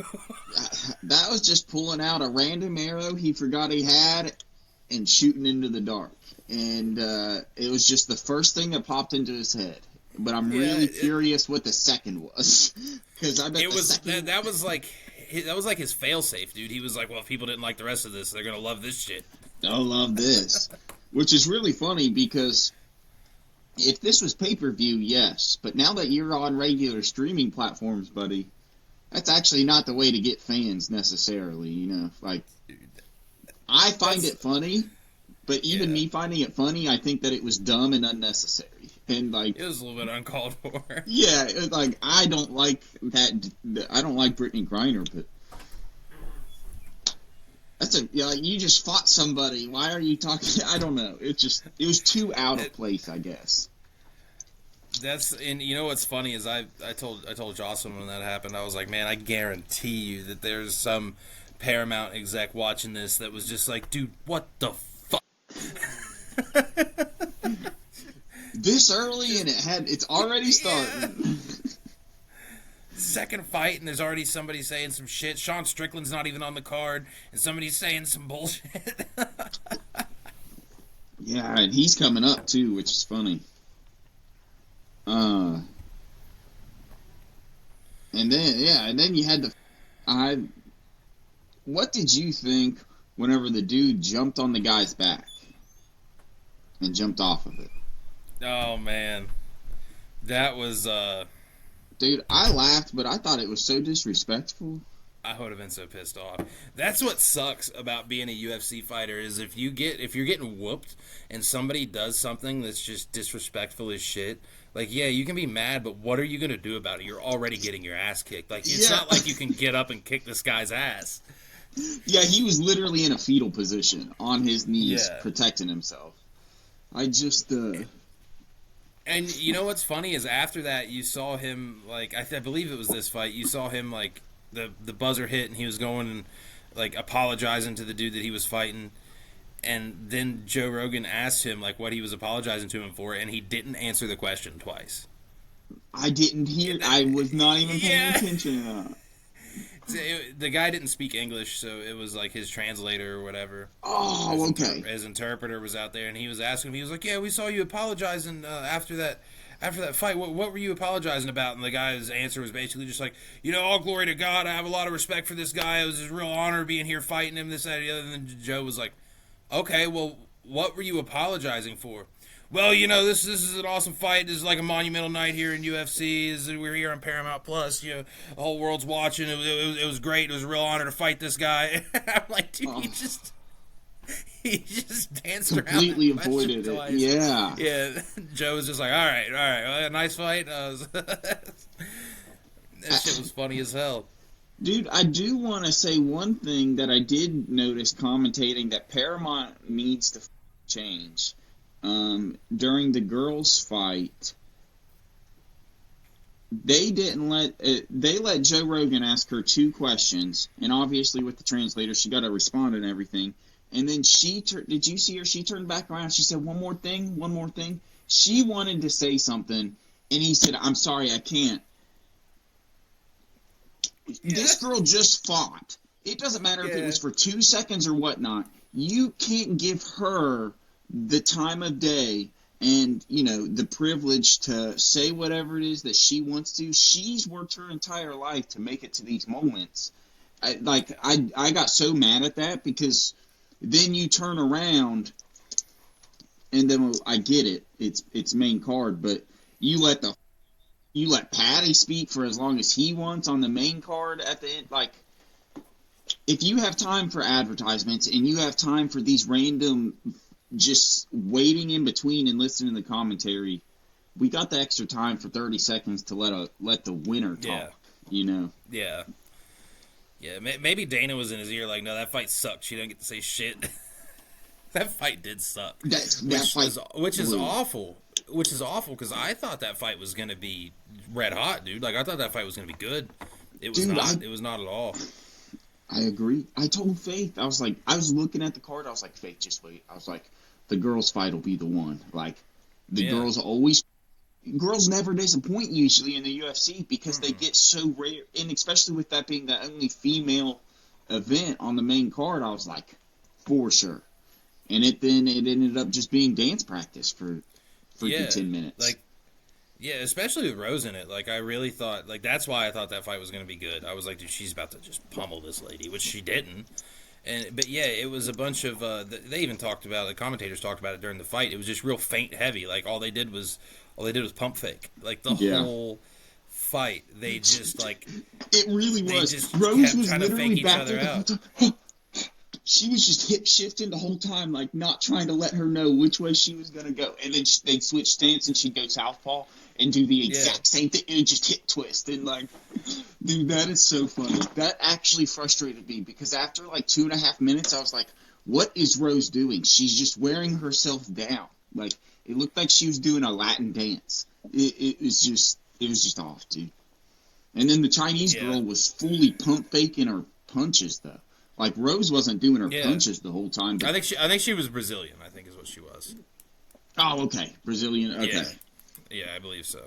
That was just pulling out a random arrow he forgot he had and shooting into the dark. And it was just the first thing that popped into his head. But I'm really curious what the second was. Because I bet that was like his failsafe, dude. He was like, well, if people didn't like the rest of this, they're going to love this shit. They'll love this. Which is really funny because if this was pay-per-view, yes. But now that you're on regular streaming platforms, buddy, that's actually not the way to get fans necessarily, you know. Like, I find it funny, but even me finding it funny, I think that it was dumb and unnecessary. And like, it was a little bit uncalled for. Yeah, it's like I don't like that. I don't like Brittany Griner, but like, you just fought somebody. Why are you talking? I don't know. It was too out of place, I guess. And you know what's funny is I told Jocelyn when that happened, I was like, man, I guarantee you that there's some Paramount exec watching this that was just like, dude, what the fuck? This early and it's already starting. Second fight and there's already somebody saying some shit. Sean Strickland's not even on the card and somebody's saying some bullshit. Yeah, and he's coming up too, which is funny. And then you had what did you think whenever the dude jumped on the guy's back and jumped off of it? Oh man. That was Dude, I laughed, but I thought it was so disrespectful. I would have been so pissed off. That's what sucks about being a UFC fighter is if you're getting whooped and somebody does something that's just disrespectful as shit. Like, yeah, you can be mad, but what are you going to do about it? You're already getting your ass kicked. Like, it's not like you can get up and kick this guy's ass. Yeah, he was literally in a fetal position on his knees, protecting himself. I just, And you know what's funny is after that, you saw him, like, I believe it was this fight, you saw him, like, the buzzer hit, and he was going and, like, apologizing to the dude that he was fighting. And then Joe Rogan asked him, like, what he was apologizing to him for, and he didn't answer the question twice. I didn't hear. I was not even paying attention to that. The guy didn't speak English, so it was, like, his translator or whatever. Oh, okay. His interpreter was out there, and he was asking him, he was like, yeah, we saw you apologizing after that fight. What were you apologizing about? And the guy's answer was basically just like, all glory to God. I have a lot of respect for this guy. It was a real honor being here fighting him, this, that, and the other. And then Joe was like, okay, well, what were you apologizing for? Well, this is an awesome fight. This is like a monumental night here in UFC. We're here on Paramount Plus. The whole world's watching. It was great. It was a real honor to fight this guy. I'm like, dude, he just danced around. Completely avoided it. Twice. Yeah. Joe was just like, all right, well, nice fight. That shit was funny as hell. Dude, I do want to say one thing that I did notice commentating that Paramount needs to change. During the girls' fight, they let Joe Rogan ask her 2 questions, and obviously with the translator, she got to respond and everything. And then did you see her? She turned back around. She said, one more thing. She wanted to say something, and he said, I'm sorry, I can't. This girl just fought. It doesn't matter if it was for 2 seconds or whatnot. You can't give her the time of day and, the privilege to say whatever it is that she wants to. She's worked her entire life to make it to these moments. I got so mad at that because then you turn around and then I get it. It's main card, but you let Patty speak for as long as he wants on the main card at the end. Like, if you have time for advertisements and you have time for these random just waiting in between and listening to the commentary, we got the extra time for 30 seconds to let the winner talk, Yeah. Yeah, maybe Dana was in his ear like, no, that fight sucked. She didn't get to say shit. That fight did suck. Which is awful. Which is awful because I thought that fight was going to be red hot, dude. Like, I thought that fight was going to be good. It was not. It was not at all. I agree. I told Faith, I was looking at the card. I was like, Faith, just wait. I was like, the girls' fight will be the one. Like, girls never disappoint usually in the UFC because they get so rare. And especially with that being the only female event on the main card, I was like, for sure. And it ended up just being dance practice for 10 minutes. Like, yeah, especially with Rose in it. Like, I really thought, like, that's why I thought that fight was going to be good. I was like, dude, she's about to just pummel this lady, which she didn't. But yeah, it was a bunch of, they even talked about, the commentators talked about it during the fight. It was just real feint heavy. Like, all they did was pump fake. Like, the whole fight, they just, like, it really was. Just Rose was trying literally to fake each other out. she was just hip shifting the whole time, like not trying to let her know which way she was gonna go. And then they'd switch stance, and she'd go southpaw and do the exact same thing, and just hip twist. And like, dude, that is so funny. That actually frustrated me because after like 2.5 minutes, I was like, "What is Rose doing? She's just wearing herself down. Like it looked like she was doing a Latin dance. It was just off, dude." And then the Chinese girl was fully pump faking her punches, though. Like Rose wasn't doing her punches the whole time. I think she was Brazilian. I think is what she was. Oh, okay, Brazilian. Okay, yeah, I believe so.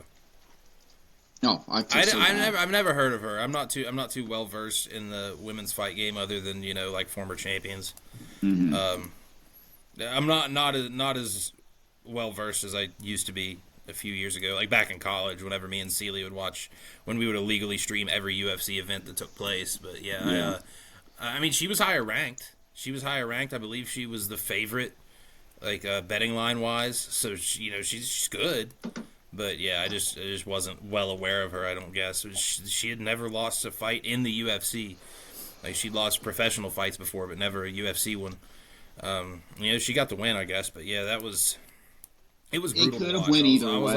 No, I've never heard of her. I'm not too well versed in the women's fight game, other than like former champions. Mm-hmm. I'm not as well versed as I used to be a few years ago. Like back in college, whenever me and Celie would watch, when we would illegally stream every UFC event that took place. But I mean, she was higher ranked. I believe she was the favorite, like betting line wise. So she's good. But yeah, I just wasn't well aware of her. I don't guess she had never lost a fight in the UFC. Like she'd lost professional fights before, but never a UFC one. She got the win, I guess. But yeah, it was brutal. It could have went either way. I was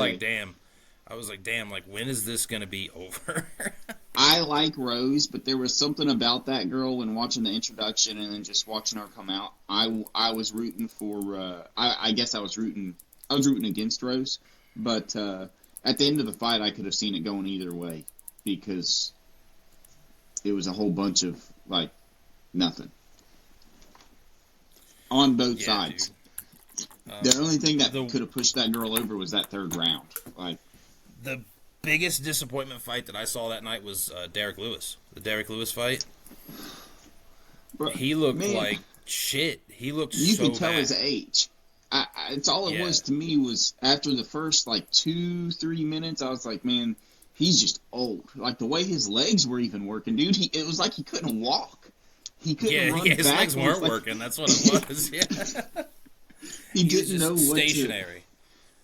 like, damn. Like, when is this gonna be over? I like Rose, but there was something about that girl when watching the introduction and then just watching her come out. I was rooting for. I guess I was rooting against Rose, but at the end of the fight, I could have seen it going either way because it was a whole bunch of like nothing on both sides. The only thing that could have pushed that girl over was that third round. Like the biggest disappointment fight that I saw that night was Derek Lewis. The Derek Lewis fight. Bro, he looked like shit. He looked you so could tell bad. His age. It's all it was to me was after the first like 2-3 minutes, I was like, man, he's just old. Like the way his legs were even working, dude. It was like he couldn't walk. He couldn't run his legs weren't working. That's what it was. Yeah. He didn't know what stationary.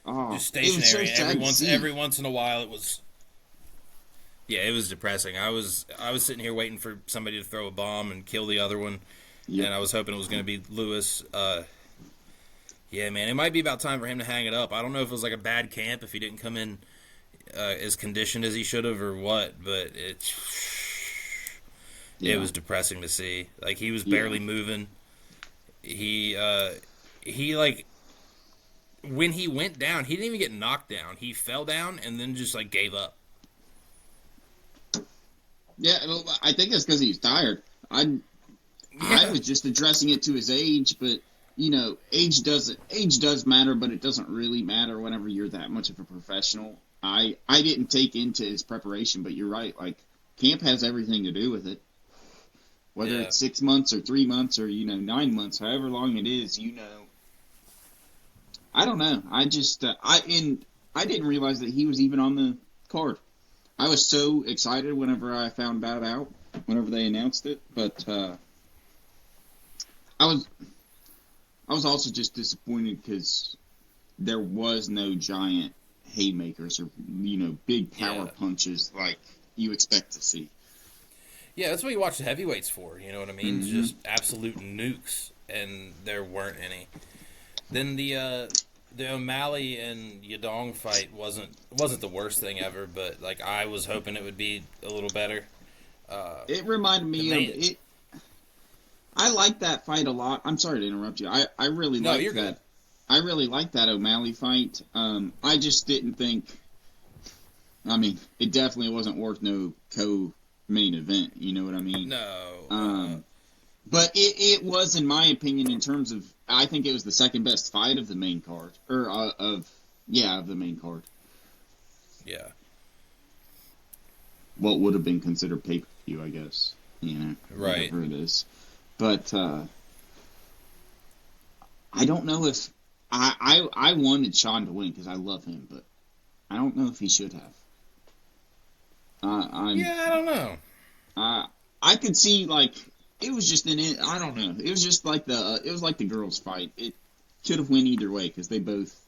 Just stationary. So every once in a while, it was. Yeah, it was depressing. I was sitting here waiting for somebody to throw a bomb and kill the other one, and I was hoping it was going to be Lewis. Yeah, man, it might be about time for him to hang it up. I don't know if it was like a bad camp, if he didn't come in as conditioned as he should have, or what. But it was depressing to see. Like he was barely moving. He like when he went down, he didn't even get knocked down. He fell down and then just like gave up. Yeah, well, I think it's because he's tired. I was just addressing it to his age, but age does matter, but it doesn't really matter whenever you're that much of a professional. I didn't take into his preparation, but you're right. Like camp has everything to do with it. Whether it's 6 months or 3 months or 9 months, however long it is, I don't know. I just I didn't realize that he was even on the card. I was so excited whenever I found that out, whenever they announced it, but I was also just disappointed because there was no giant haymakers or big power punches like you expect to see. Yeah, that's what you watch the heavyweights for. You know what I mean? Mm-hmm. Just absolute nukes, and there weren't any. Then the O'Malley and Yadong fight wasn't the worst thing ever, but like I was hoping it would be a little better. It reminded me of it. I like that fight a lot. I'm sorry to interrupt you. I really like that. Good. I really like that O'Malley fight. I just didn't think. I mean, it definitely wasn't worth no co-main event. You know what I mean? No. But it was, in my opinion, in terms of, I think it was the second best fight of the main card, or of the main card. Yeah. What would have been considered pay-per-view, I guess. Right. Whatever it is. But I don't know if I wanted Sean to win because I love him, but I don't know if he should have. I don't know. I could see like it was just I don't know. It was just like the girls' fight. It could have went either way because they both.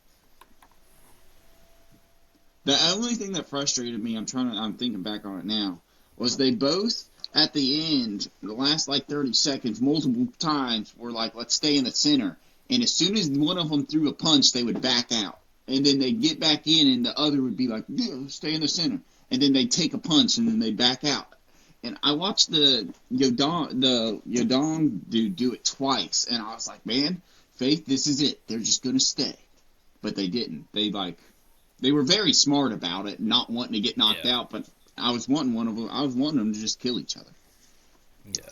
The only thing that frustrated me, I'm thinking back on it now, was they both at the end, the last like 30 seconds, multiple times were like, let's stay in the center. And as soon as one of them threw a punch, they would back out. And then they'd get back in, and the other would be like, yeah, stay in the center. And then they'd take a punch, and then they'd back out. And I watched the Yodong dude do it twice, and I was like, man, Faith, this is it. They're just going to stay. But they didn't. They were very smart about it, not wanting to get knocked out, but I was wanting them to just kill each other. Yeah.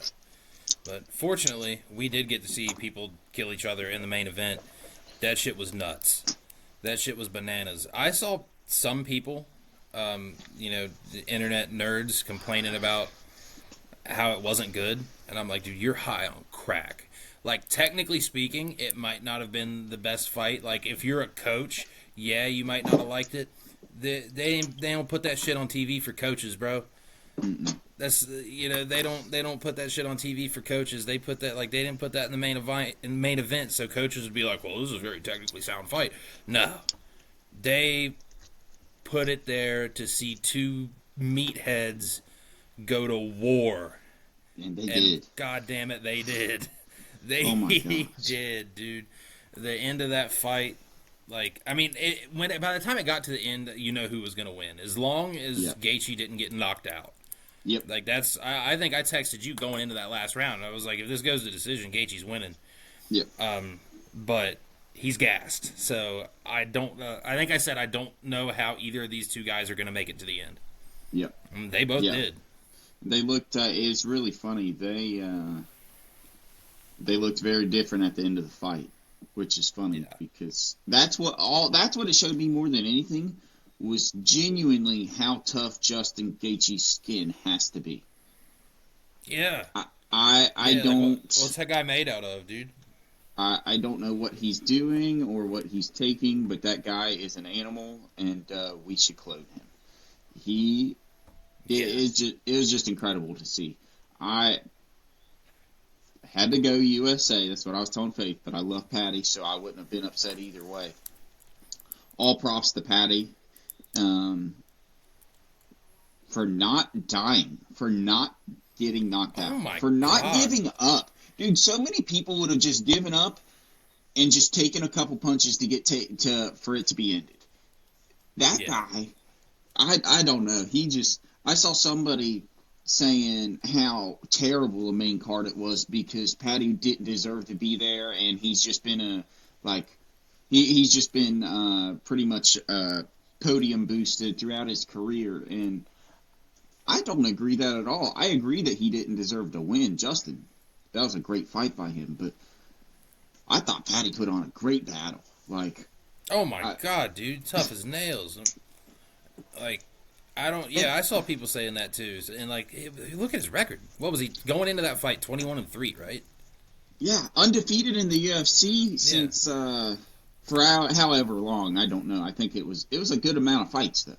But fortunately, we did get to see people kill each other in the main event. That shit was nuts. That shit was bananas. I saw some people, the internet nerds complaining about how it wasn't good. And I'm like, dude, you're high on crack. Like, technically speaking, it might not have been the best fight. Like, if you're a coach, yeah, you might not have liked it. They don't put that shit on TV for coaches, bro. That's they don't put that shit on TV for coaches. They put that they didn't put that in the main event, so coaches would be like, well, this is a very technically sound fight. No, they put it there to see two meatheads go to war, and they did. God damn it, they did. They did, dude. The end of that fight. By the time it got to the end, you know who was going to win. As long as Gaethje didn't get knocked out. Yep. I think I texted you going into that last round. I was like, if this goes to decision, Gaethje's winning. Yep. But he's gassed. So I don't. I think I said I don't know how either of these two guys are going to make it to the end. Yep. They both did. They looked. It's really funny. They looked very different at the end of the fight. Which is funny because that's what it showed me more than anything was genuinely how tough Justin Gaethje's skin has to be. Yeah. I don't. What's that guy made out of, dude? I don't know what he's doing or what he's taking, but that guy is an animal, and we should clothe him. It was just incredible to see. I had to go USA. That's what I was telling Faith, but I love Patty, so I wouldn't have been upset either way. All props to Patty for not dying, for not getting knocked out, for not giving up. Dude, so many people would have just given up and just taken a couple punches to get for it to be ended. That guy, I don't know. I saw somebody saying how terrible a main card it was because Patty didn't deserve to be there, and he's just been he's just been pretty much podium boosted throughout his career, and I don't agree that at all. I agree that he didn't deserve to win. Justin, that was a great fight by him, but I thought Patty put on a great battle. Oh my god, dude, tough as nails. I saw people saying that too. And look at his record. What was he going into that fight? 21-3, right? Yeah, undefeated in the UFC since for however long. I don't know. I think it was a good amount of fights though.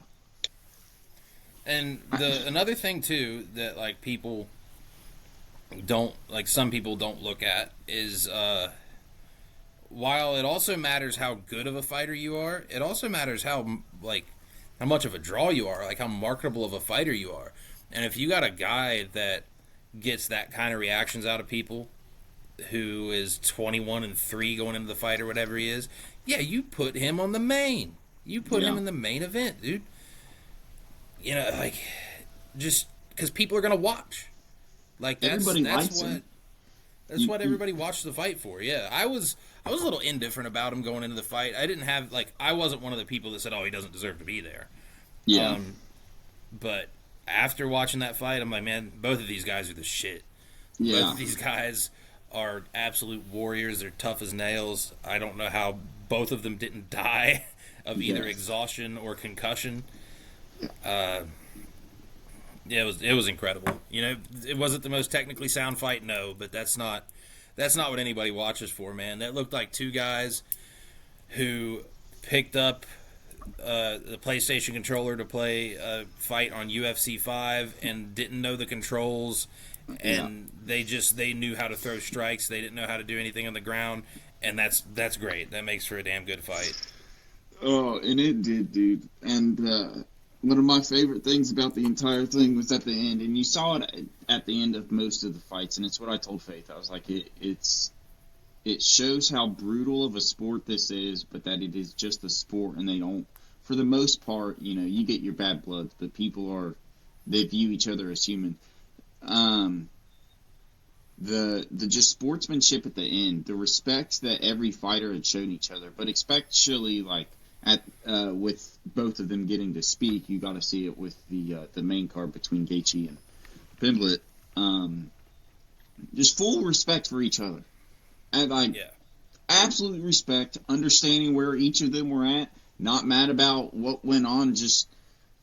And another thing too that people don't some people don't look at is while it also matters how good of a fighter you are, it also matters how much of a draw you are, how marketable of a fighter you are. And if you got a guy that gets that kind of reactions out of people, who is 21-3 going into the fight or whatever he is, you put him on the main. You put him in the main event, dude. Just because people are going to watch. Everybody likes him. That's what everybody watched the fight for. Yeah, I was a little indifferent about him going into the fight. I didn't have I wasn't one of the people that said, "Oh, he doesn't deserve to be there." Yeah. But after watching that fight, I'm like, man, both of these guys are the shit. Yeah. Both of these guys are absolute warriors. They're tough as nails. I don't know how both of them didn't die of either exhaustion or concussion. It was incredible. It wasn't the most technically sound fight, no, but that's not what anybody watches for, man. That looked like two guys who picked up the PlayStation controller to play a fight on UFC 5 and didn't know the controls, and they knew how to throw strikes. They didn't know how to do anything on the ground, and that's great. That makes for a damn good fight. Oh, and it did, dude. And one of my favorite things about the entire thing was at the end, and you saw it at the end of most of the fights, and it's what I told Faith. I was like, it shows how brutal of a sport this is, but that it is just a sport, and they don't, for the most part, you get your bad bloods, but they view each other as human. The just sportsmanship at the end, the respect that every fighter had shown each other, but especially like with both of them getting to speak, you got to see it with the main card between Gaethje and Pimblett. Just full respect for each other, and absolute respect, understanding where each of them were at, not mad about what went on. Just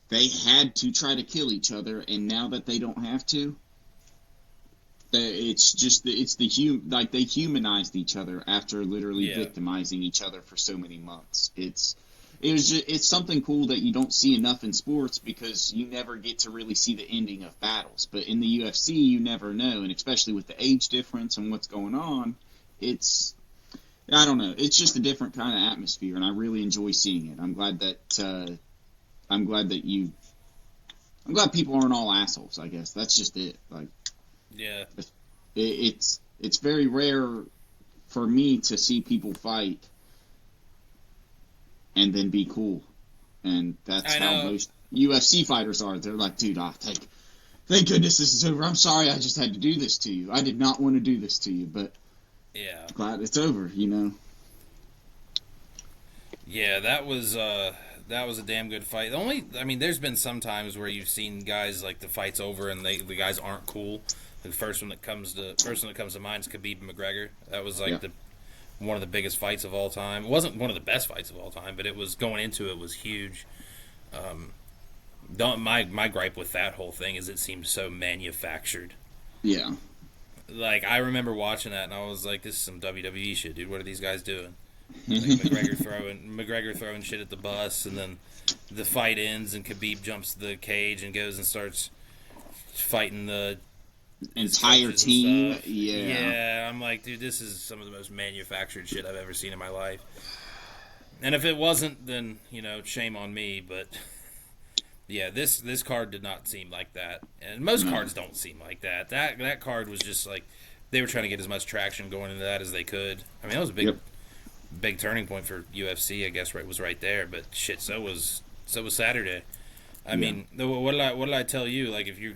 they had to try to kill each other, and now that they don't have to. They humanized each other after literally victimizing each other for so many months. It's something cool that you don't see enough in sports because you never get to really see the ending of battles. But in the UFC, you never know, and especially with the age difference and what's going on, I don't know. It's just a different kind of atmosphere, and I really enjoy seeing it. I'm glad people aren't all assholes. I guess that's just it. Like. Yeah, it's very rare for me to see people fight and then be cool, and that's how most UFC fighters are. They're like, dude, thank goodness this is over. I'm sorry, I just had to do this to you. I did not want to do this to you, but glad it's over. Yeah, that was a damn good fight. There's been some times where you've seen guys like the fight's over and the guys aren't cool. The first one that comes to mind is Khabib McGregor. That was one of the biggest fights of all time. It wasn't one of the best fights of all time, but it was going into it was huge. My gripe with that whole thing is it seemed so manufactured. Yeah. Like I remember watching that and I was like, this is some WWE shit, dude. What are these guys doing? Like McGregor throwing shit at the bus, and then the fight ends and Khabib jumps the cage and goes and starts fighting the entire team. Yeah, I'm like, dude, this is some of the most manufactured shit I've ever seen in my life. And if it wasn't, then shame on me. But yeah, this card did not seem like that, and most cards don't seem like that. That card was just like they were trying to get as much traction going into that as they could. I mean, that was a big turning point for UFC. I guess was right there. But shit, so was Saturday. I mean, what did I tell you? Like if you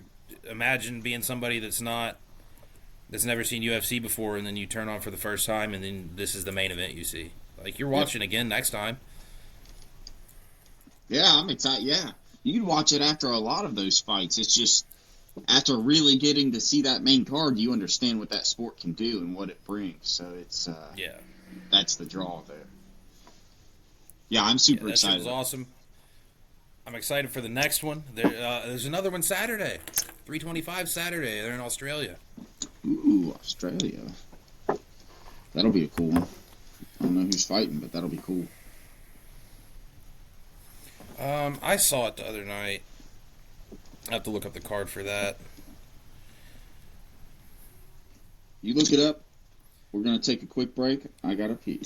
imagine being somebody that's never seen UFC before, and then you turn on for the first time, and then this is the main event you see. Like you're watching again next time. Yeah, I'm excited. Yeah, you can watch it after a lot of those fights. It's just after really getting to see that main card, you understand what that sport can do and what it brings. So it's that's the draw there. Yeah, I'm super excited. That was awesome. I'm excited for the next one. There's another one Saturday. 325 Saturday. They're in Australia. Ooh, Australia. That'll be a cool one. I don't know who's fighting, but that'll be cool. I saw it the other night. I have to look up the card for that. You look it up. We're going to take a quick break. I got a pee.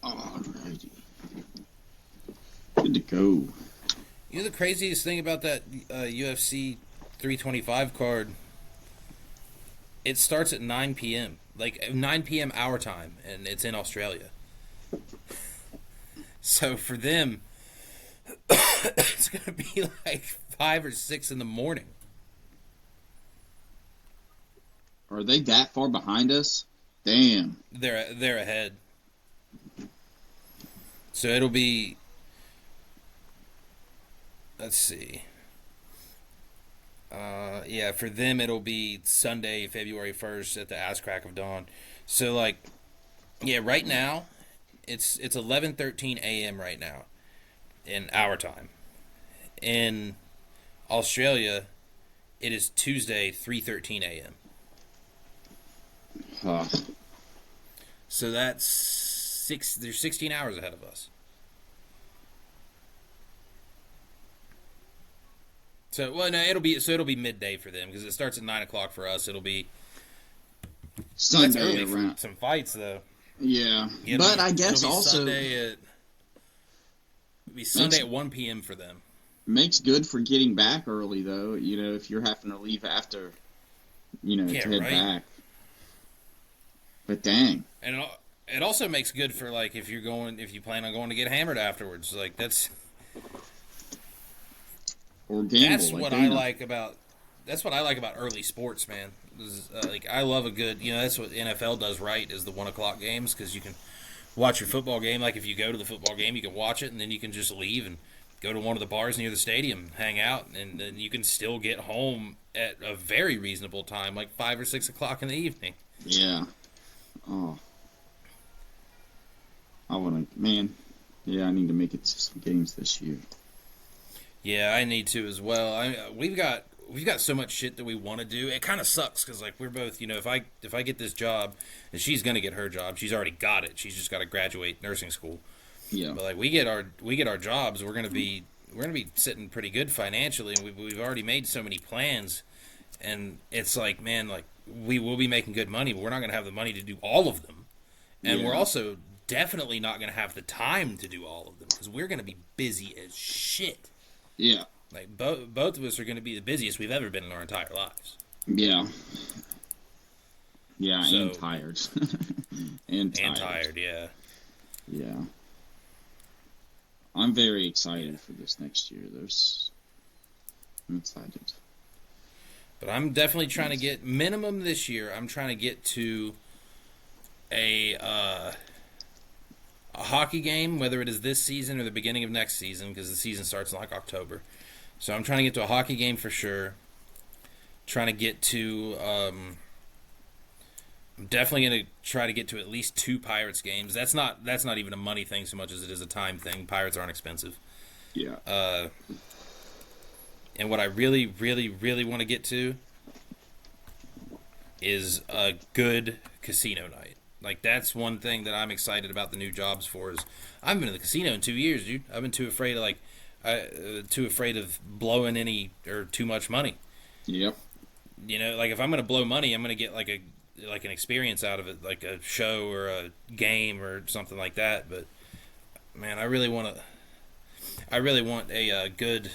Alrighty. Good to go. You know the craziest thing about that UFC 325 card It starts at 9 p.m. Like 9 p.m. our time, and it's in Australia. So for them, it's gonna be like 5 or 6 in the morning. Are they that far behind us? Damn. They're ahead. So it'll be. Let's see. Yeah, for them it'll be Sunday, February 1st at the ass crack of dawn. So like, yeah, right now, it's 11:13 a.m. right now, in our time. In Australia, it is Tuesday, 3:13 a.m. Huh. So that's six. They're 16 hours ahead of us. So well, no, it'll be midday for them because it starts at 9 o'clock for us. It'll be that's Sunday early around. for some fights though. Yeah, It'll but be, I guess it'll be also Sunday it'll be Sunday at 1 p.m. for them. makes good for getting back early though. You know, if you're having to leave after, Yeah, to head right. back. But dang, And it also makes good for like if you plan on going to get hammered afterwards. Like that's or gamble. that's like what they I know. like about early sports, man. Like I love a good, that's what NFL does right is the 1 o'clock games because you can watch your football game. Like if you go to the football game, you can watch it and then you can just leave and go to one of the bars near the stadium, hang out, and then you can still get home at a very reasonable time, like 5 or 6 o'clock in the evening. Yeah. Oh, I want to, man. Yeah, I need to make it to some games this year. Yeah, I need to as well. We've got so much shit that we want to do. It kind of sucks because like we're both, if I get this job, and she's gonna get her job, she's already got it. She's just got to graduate nursing school. Yeah. But like we get our jobs, we're gonna be sitting pretty good financially, and we've already made so many plans, and it's like man, like we will be making good money, but we're not gonna have the money to do all of them, and we're Yeah. also definitely not gonna have the time to do all of them because we're gonna be busy as shit. Yeah. Like both of us are going to be the busiest we've ever been in our entire lives. Yeah. Yeah, So- and tired. and tired. And tired, yeah. Yeah. I'm very excited for this next year. I'm excited. But I'm definitely trying to get minimum this year. I'm trying to get to a hockey game, whether it is this season or the beginning of next season, because the season starts in like October. So I'm trying to get to a hockey game for sure. Trying to get to. I'm definitely going to try to get to at least 2 Pirates games. That's not even a money thing so much as it is a time thing. Pirates aren't expensive. Yeah. And what I really, really, really want to get to is a good casino night. Like that's one thing that I'm excited about the new jobs for is I haven't been to the casino in 2 years, dude. I've been too afraid of blowing any or too much money. Yep. Like if I'm gonna blow money, I'm gonna get like an experience out of it, like a show or a game or something like that. But man, I really want a good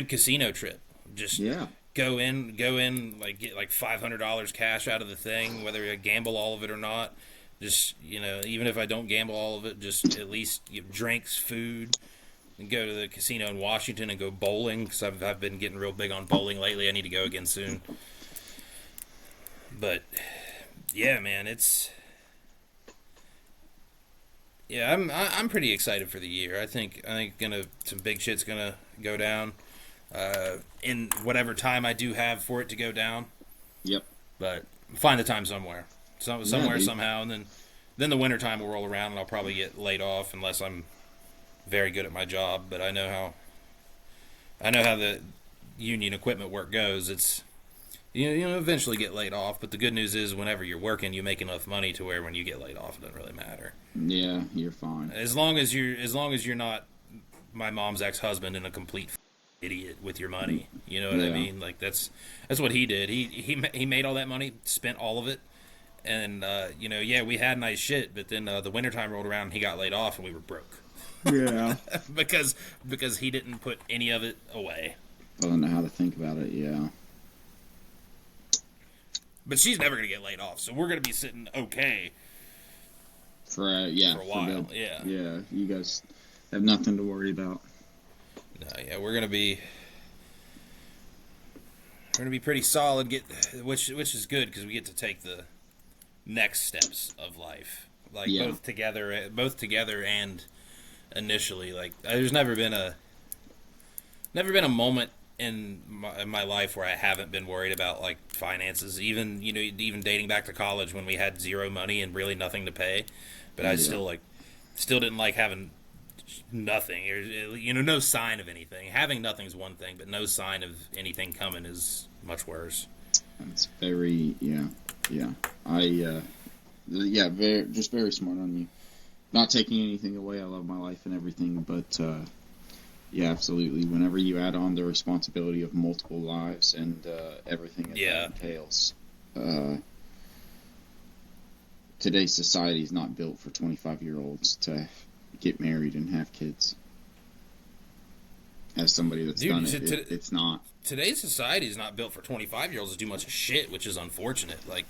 casino trip. Just Yeah. go in, like get like $500 cash out of the thing, whether I gamble all of it or not. Just even if I don't gamble all of it, just at least get drinks, food, and go to the casino in Washington and go bowling because I've been getting real big on bowling lately. I need to go again soon. But yeah, man, I'm pretty excited for the year. I think some big shit's gonna go down. In whatever time I do have for it to go down. Yep. But find the time somewhere. Somewhere, dude. somehow, and then the winter time will roll around and I'll probably get laid off unless I'm very good at my job. But I know how the union equipment work goes. It's eventually get laid off, but the good news is whenever you're working you make enough money to where when you get laid off it doesn't really matter. Yeah, you're fine. As long as you're not my mom's ex-husband and a complete idiot with your money. You know what I Yeah. mean? Like that's what he did. He made all that money, spent all of it, and we had nice shit, but then the wintertime rolled around and he got laid off and we were broke. Yeah. because he didn't put any of it away. I don't know how to think about it, yeah. But she's never going to get laid off, so we're going to be sitting okay for a while. Yeah, you guys have nothing to worry about. No, yeah, we're going to be pretty solid, which is good because we get to take the next steps of life, like both together and initially. Like, there's never been a moment in my life where I haven't been worried about like finances. Even dating back to college when we had zero money and really nothing to pay, but I still didn't like having nothing, or no sign of anything. Having nothing is one thing, but no sign of anything coming is much worse. That's very very smart on you. Not taking anything away. I love my life and everything, but yeah, absolutely. Whenever you add on the responsibility of multiple lives and everything that entails, today's society is not built for 25-year-olds to get married and have kids. As somebody that's done it, it's not. Today's society is not built for 25-year-olds to do much shit, which is unfortunate. Like,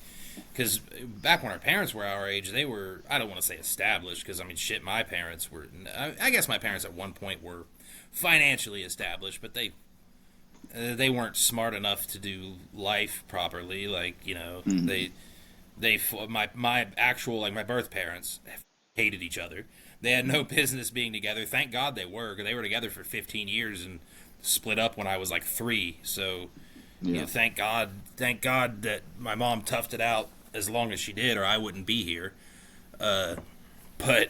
because back when our parents were our age, they were, I don't want to say established, because, I mean, shit, my parents were, I guess my parents at one point were financially established, but they weren't smart enough to do life properly. Like, my actual, like, my birth parents hated each other. They had no business being together. Thank God they were, because they were together for 15 years and split up when I was like 3. So, thank God that my mom toughed it out as long as she did, or I wouldn't be here. But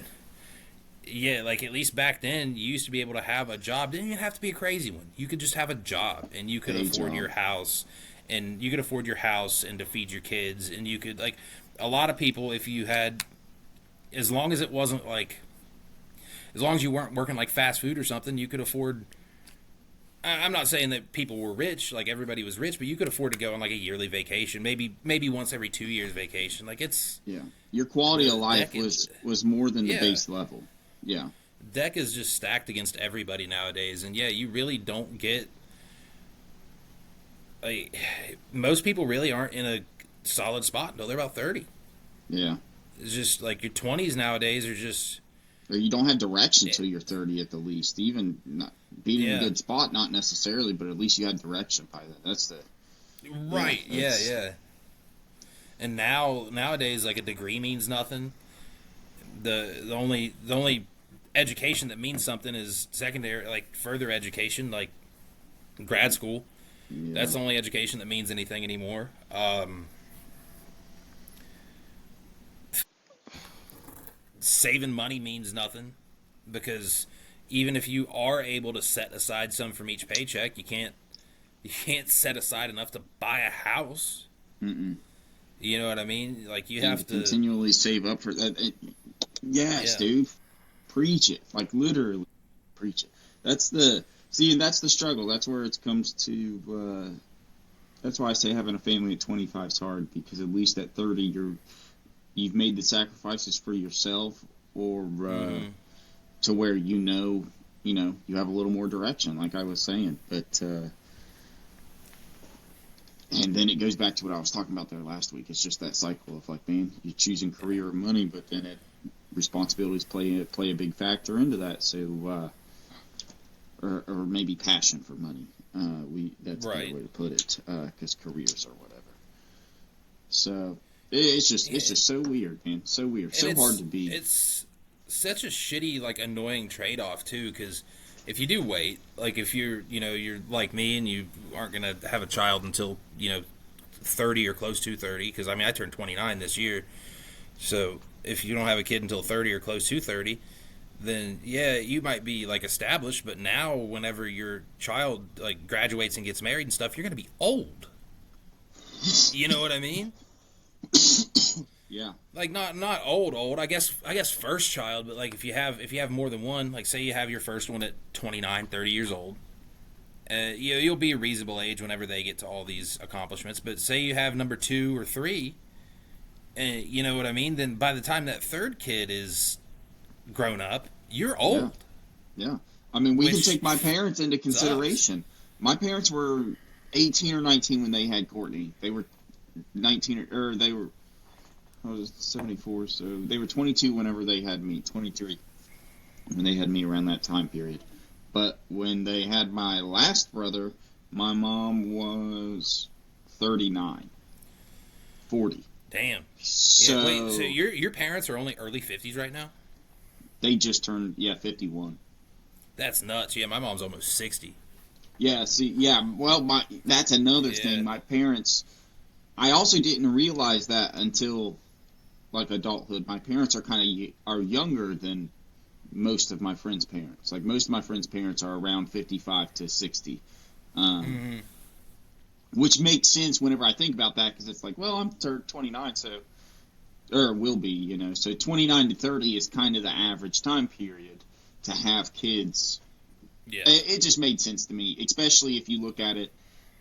yeah, like, at least back then, you used to be able to have a job. Didn't even have to be a crazy one. You could just have a job, and you could afford your house, and to feed your kids, and you could, like, a lot of people, if you had, as long as it wasn't like, as long as you weren't working like fast food or something, you could afford. I'm not saying that people were rich, like everybody was rich, but you could afford to go on like a yearly vacation, maybe once every 2 years vacation. Like, it's your quality of life was more than the base level. Yeah, deck is just stacked against everybody nowadays, and you really don't get. Like, most people really aren't in a solid spot until they're about 30. Yeah, it's just like your 20s nowadays are just. Or you don't have direction till you're 30 at the least. Even not being in a good spot, not necessarily, but at least you had direction by then. That's the right. Yeah. And nowadays, like, a degree means nothing. The only education that means something is secondary, like further education, like grad school. Yeah. That's the only education that means anything anymore. Saving money means nothing, because even if you are able to set aside some from each paycheck, you can't set aside enough to buy a house. Mm-mm. You know what I mean? Like, you have to continually save up for that. Yes, dude. Preach it. Like, literally preach it. That's the struggle. That's where it comes to. That's why I say having a family at 25 is hard, because at least at 30 you've made the sacrifices for yourself, or to where you have a little more direction, like I was saying. But and then it goes back to what I was talking about there last week. It's just that cycle of, like, man, you're choosing career or money, but then responsibilities play a big factor into that. So or maybe passion for money. That's right. A better way to put it, because careers or whatever. So. It's just so weird, man. So weird. And so hard to be. It's such a shitty, like, annoying trade-off, too, because if you do wait, like, if you're like me and you aren't going to have a child until, 30 or close to 30, because, I mean, I turned 29 this year. So if you don't have a kid until 30 or close to 30, then, you might be, like, established, but now whenever your child, like, graduates and gets married and stuff, you're going to be old. You know what I mean? Yeah. Like, not old. I guess first child, but, like, if you have more than one, like, say you have your first one at 29, 30 years old, you'll be a reasonable age whenever they get to all these accomplishments. But say you have number 2 or 3, and you know what I mean? Then by the time that third kid is grown up, you're old. Yeah. I mean, we can take my parents into consideration. My parents were 18 or 19 when they had Courtney. They were 19, or they were, I was 74, so they were 22 whenever they had me, 23 when they had me around that time period. But when they had my last brother, my mom was 39, 40. Damn. So, yeah, wait, so your parents are only early 50s right now? they just turned, 51. That's nuts. Yeah, my mom's almost 60. Yeah, see, yeah, well, that's another thing. My parents, I also didn't realize that until, like, adulthood. My parents are younger than most of my friends' parents. Like, most of my friends' parents are around 55 to 60. Which makes sense whenever I think about that, because it's like, well, I'm 29, so, or will be, so 29 to 30 is kind of the average time period to have kids. Yeah. It just made sense to me, especially if you look at it.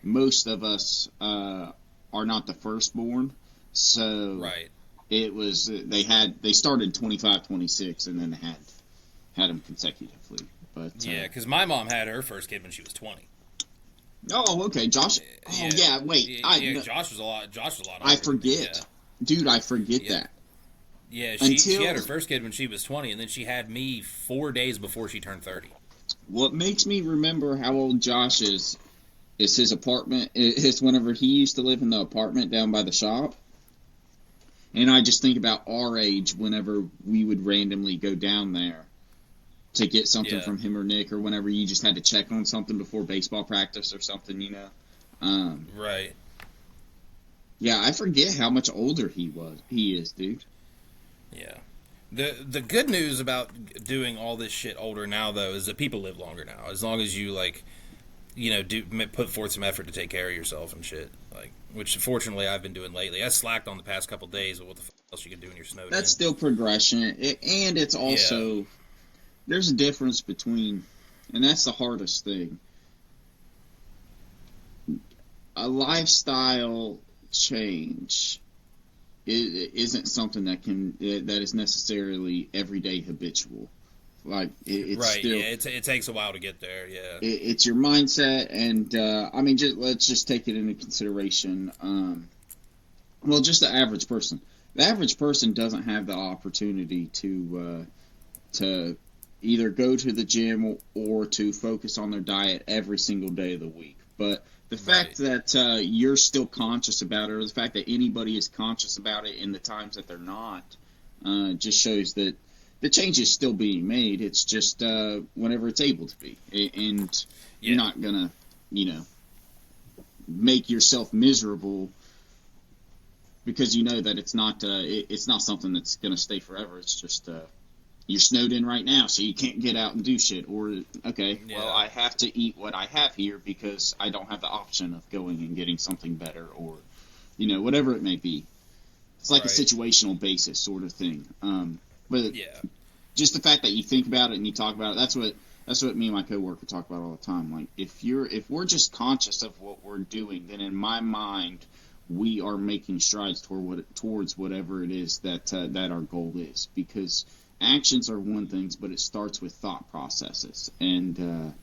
Most of us are not the firstborn, so right. It was they started 25, 26, and then had them consecutively. But yeah, because my mom had her first kid when she was 20. Oh, okay, Josh. Oh, yeah. Wait, Josh was a lot. I forget, dude. I forget that. Yeah, she had her first kid when she was 20, and then she had me 4 days before she turned 30. What makes me remember how old Josh is his apartment. It's whenever he used to live in the apartment down by the shop. And I just think about our age whenever we would randomly go down there to get something from him or Nick, or whenever you just had to check on something before baseball practice or something, Right. Yeah, I forget how much older he is, dude. Yeah. The good news about doing all this shit older now, though, is that people live longer now. As long as you, put forth some effort to take care of yourself and shit. Which, fortunately, I've been doing lately. I slacked on the past couple days of what the fuck else you can do when you're snowed in. That's still progression. And it's also... Yeah. There's a difference between... And that's the hardest thing. A lifestyle change isn't something that is necessarily everyday habitual. It's right, still, it takes a while to get there, yeah. It's your mindset, and let's just take it into consideration. Just the average person. The average person doesn't have the opportunity to either go to the gym or to focus on their diet every single day of the week. But the fact that you're still conscious about it, or the fact that anybody is conscious about it in the times that they're not, just shows that the change is still being made. It's just whenever it's able to be. And you're not going to, make yourself miserable because you know that it's not something that's going to stay forever. It's just you're snowed in right now, so you can't get out and do shit. Or, well, I have to eat what I have here because I don't have the option of going and getting something better, or, whatever it may be. It's like a situational basis sort of thing. But just the fact that you think about it and you talk about it, that's what me and my coworker talk about all the time. Like, if we're just conscious of what we're doing, then in my mind, we are making strides towards whatever it is that our goal is. Because actions are one thing, but it starts with thought processes. And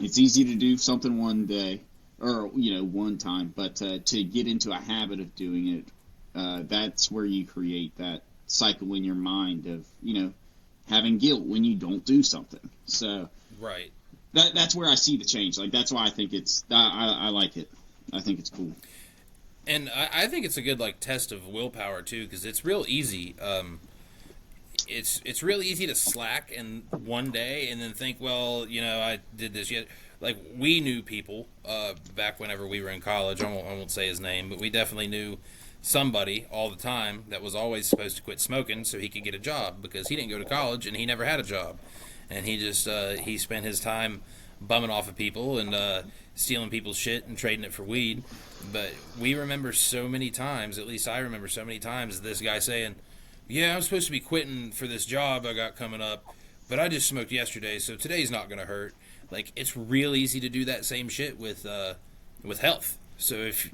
it's easy to do something one day, or, one time, but to get into a habit of doing it, that's where you create that cycle in your mind of, having guilt when you don't do something. So that's where I see the change. Like, that's why I think I like it. I think it's cool. And I think it's a good test of willpower too, because it's real easy. It's really easy to slack in one day and then think, well, I did this yet. We knew people back whenever we were in college. I won't say his name, but we definitely knew somebody all the time that was always supposed to quit smoking so he could get a job, because he didn't go to college and he never had a job, and he just he spent his time bumming off of people and stealing people's shit and trading it for weed. But we remember so many times, at least I remember so many times, this guy saying, yeah, I'm supposed to be quitting for this job I got coming up, but I just smoked yesterday, so today's not going to hurt. It's real easy to do that same shit with health. So if,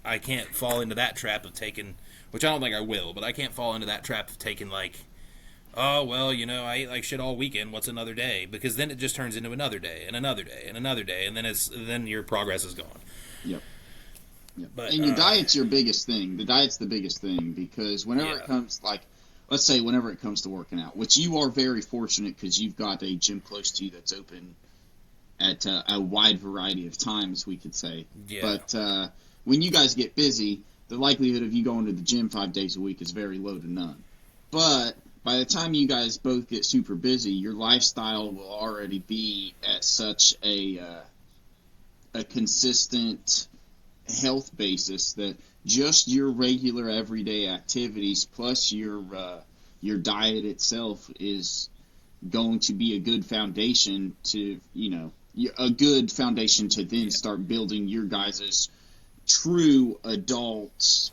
I can't fall into that trap of taking, which I don't think I will, but I can't fall into that trap of taking oh, well, I ate like shit all weekend, what's another day? Because then it just turns into another day, and another day, and another day, and then your progress is gone. Yep. Yeah. But And your diet's your biggest thing. The diet's the biggest thing because whenever it comes, like, let's say whenever it comes to working out, which you are very fortunate because you've got a gym close to you that's open at a wide variety of times, we could say. Yeah. But when you guys get busy, the likelihood of you going to the gym 5 days a week is very low to none. But by the time you guys both get super busy, your lifestyle will already be at such a consistent health basis that just your regular everyday activities plus your diet itself is going to be a good foundation to then start building your guys' true adult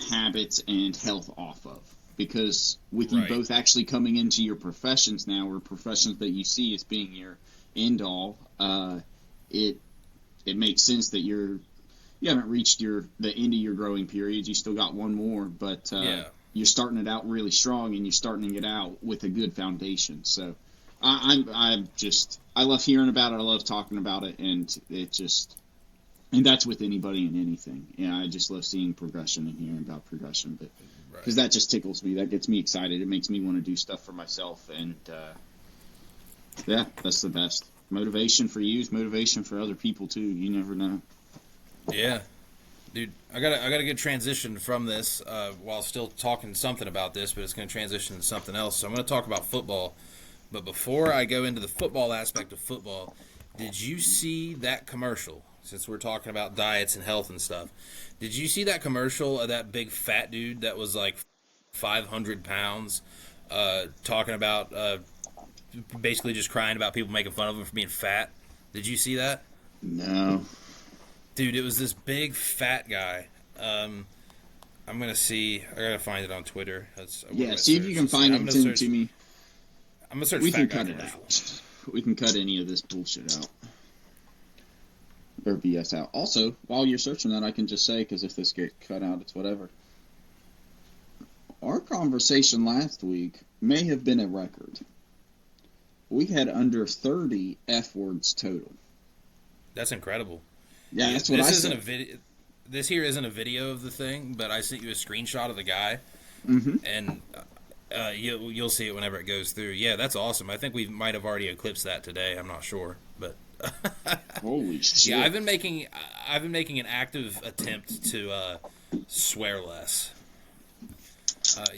habits and health off of. Because with you both actually coming into your professions now, or professions that you see as being your end all, it makes sense that you haven't reached the end of your growing period. You still got one more, but you're starting it out really strong, and you're starting it out with a good foundation. So I love hearing about it. I love talking about it, and that's with anybody and anything. Yeah, I just love seeing progression and hearing about progression, but because that just tickles me. That gets me excited. It makes me want to do stuff for myself, and that's the best. Motivation for you is motivation for other people too. You never know. Yeah, dude, I got a good transition from this while still talking something about this, but it's going to transition to something else. So I'm going to talk about football. But before I go into the football aspect of football, did you see that commercial? Since we're talking about diets and health and stuff, did you see that commercial of that big fat dude that was like 500 pounds talking about basically just crying about people making fun of him for being fat? Did you see that? No. Dude, it was this big fat guy. I'm going to see. I got to find it on Twitter. See if you can find it and send it to me. I'm going to search we fat can guy cut commercial. it out. We can cut any of this bullshit out. Or BS out. Also, while you're searching that, I can just say, because if this gets cut out, it's whatever. Our conversation last week may have been a record. We had under 30 F words total. That's incredible. Yeah, that's what I said. This here isn't a video of the thing, but I sent you a screenshot of the guy, and you'll see it whenever it goes through. Yeah, that's awesome. I think we might have already eclipsed that today. I'm not sure, but holy shit! Yeah, I've been making an active attempt to swear less.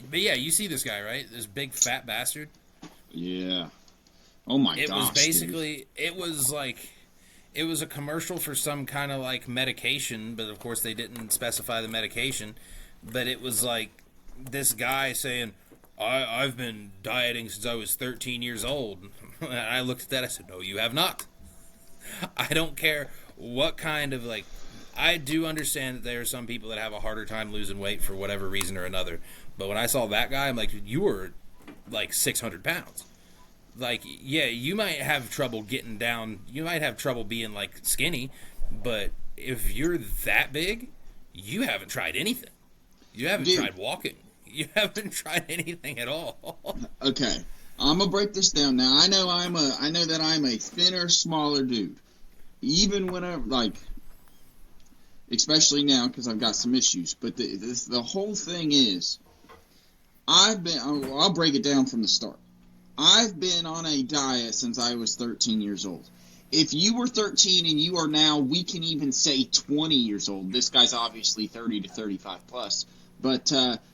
But yeah, you see this guy, right? This big fat bastard. Yeah. Oh my gosh. It was basically it was a commercial for some kind of like medication, but of course they didn't specify the medication. But it was like this guy saying, I've been dieting since I was 13 years old. And I looked at that, I said, no, you have not. I don't care what kind of I do understand that there are some people that have a harder time losing weight for whatever reason or another. But when I saw that guy, I'm like, you were like 600 pounds. Like, yeah, you might have trouble getting down. You might have trouble being, like, skinny. But if you're that big, you haven't tried anything. You haven't tried walking. You haven't tried anything at all. Okay. I'm going to break this down now. I know that I'm a thinner, smaller dude. Even when I'm, like, especially now because I've got some issues. But the whole thing is, I'll break it down from the start. I've been on a diet since I was 13 years old. If you were 13 and you are now, we can even say 20 years old. This guy's obviously 30 to 35 plus. But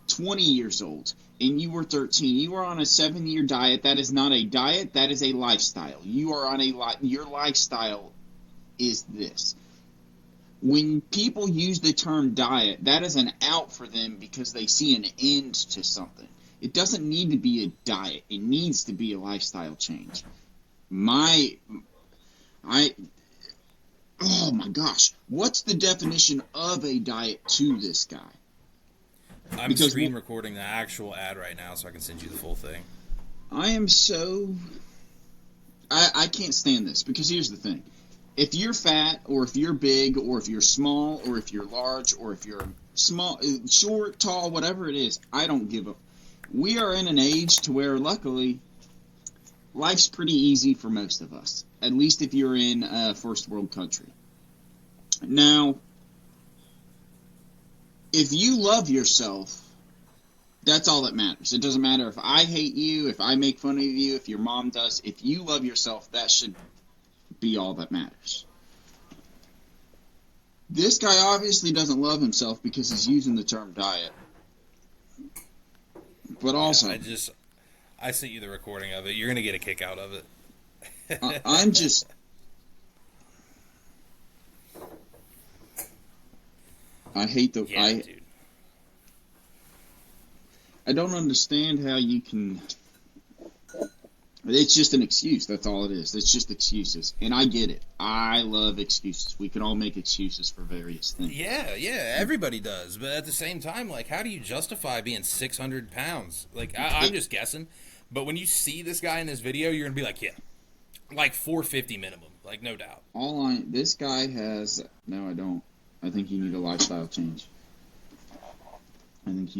20 years old and you were 13, you were on a 7-year diet. That is not a diet. That is a lifestyle. You are on your lifestyle is this. When people use the term diet, that is an out for them because they see an end to something. It doesn't need to be a diet. It needs to be a lifestyle change. Oh my gosh. What's the definition of a diet to this guy? I'm screen recording the actual ad right now so I can send you the full thing. I can't stand this because here's the thing. If you're fat or if you're big or if you're small or if you're large or if you're small, short, tall, whatever it is, I don't give a. We are in an age to where, luckily, life's pretty easy for most of us. At least if you're in a first world country. Now, if you love yourself, that's all that matters. It doesn't matter if I hate you, if I make fun of you, if your mom does. If you love yourself, that should be all that matters. This guy obviously doesn't love himself because he's using the term diet. But also... Yeah, I sent you the recording of it. You're going to get a kick out of it. I'm just... I hate the... Yeah, dude. I don't understand how you can... It's just an excuse. That's all it is. It's just excuses. And I get it. I love excuses. We can all make excuses for various things. Yeah, everybody does. But at the same time, like, how do you justify being 600 pounds? Like, I'm just guessing. But when you see this guy in this video, you're going to be like, yeah, like 450 minimum. Like, no doubt. This guy has... No, I don't. I think you need a lifestyle change. I think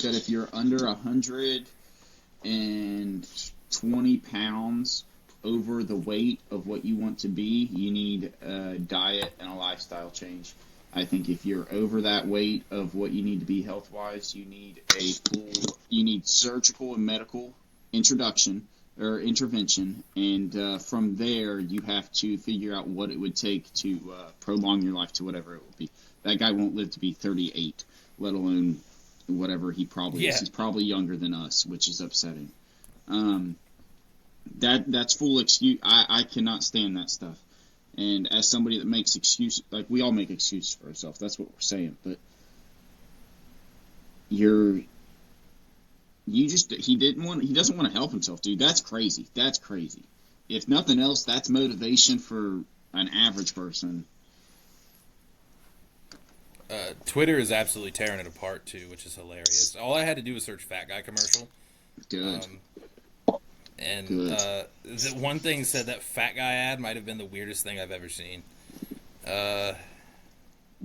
that if you're under 120 pounds over the weight of what you want to be, you need a diet and a lifestyle change. I think if you're over that weight of what you need to be health-wise, you need surgical and medical intervention, and from there you have to figure out what it would take to prolong your life to whatever it will be. That guy won't live to be 38, let alone whatever he probably is. He's probably younger than us, which is upsetting. That's full excuse. I cannot stand that stuff. And as somebody that makes excuses, like we all make excuses for ourselves. That's what we're saying. But he doesn't want to help himself, dude. That's crazy. If nothing else, that's motivation for an average person. Twitter is absolutely tearing it apart, too, which is hilarious. All I had to do was search fat guy commercial. Good. The one thing said that fat guy ad might have been the weirdest thing I've ever seen.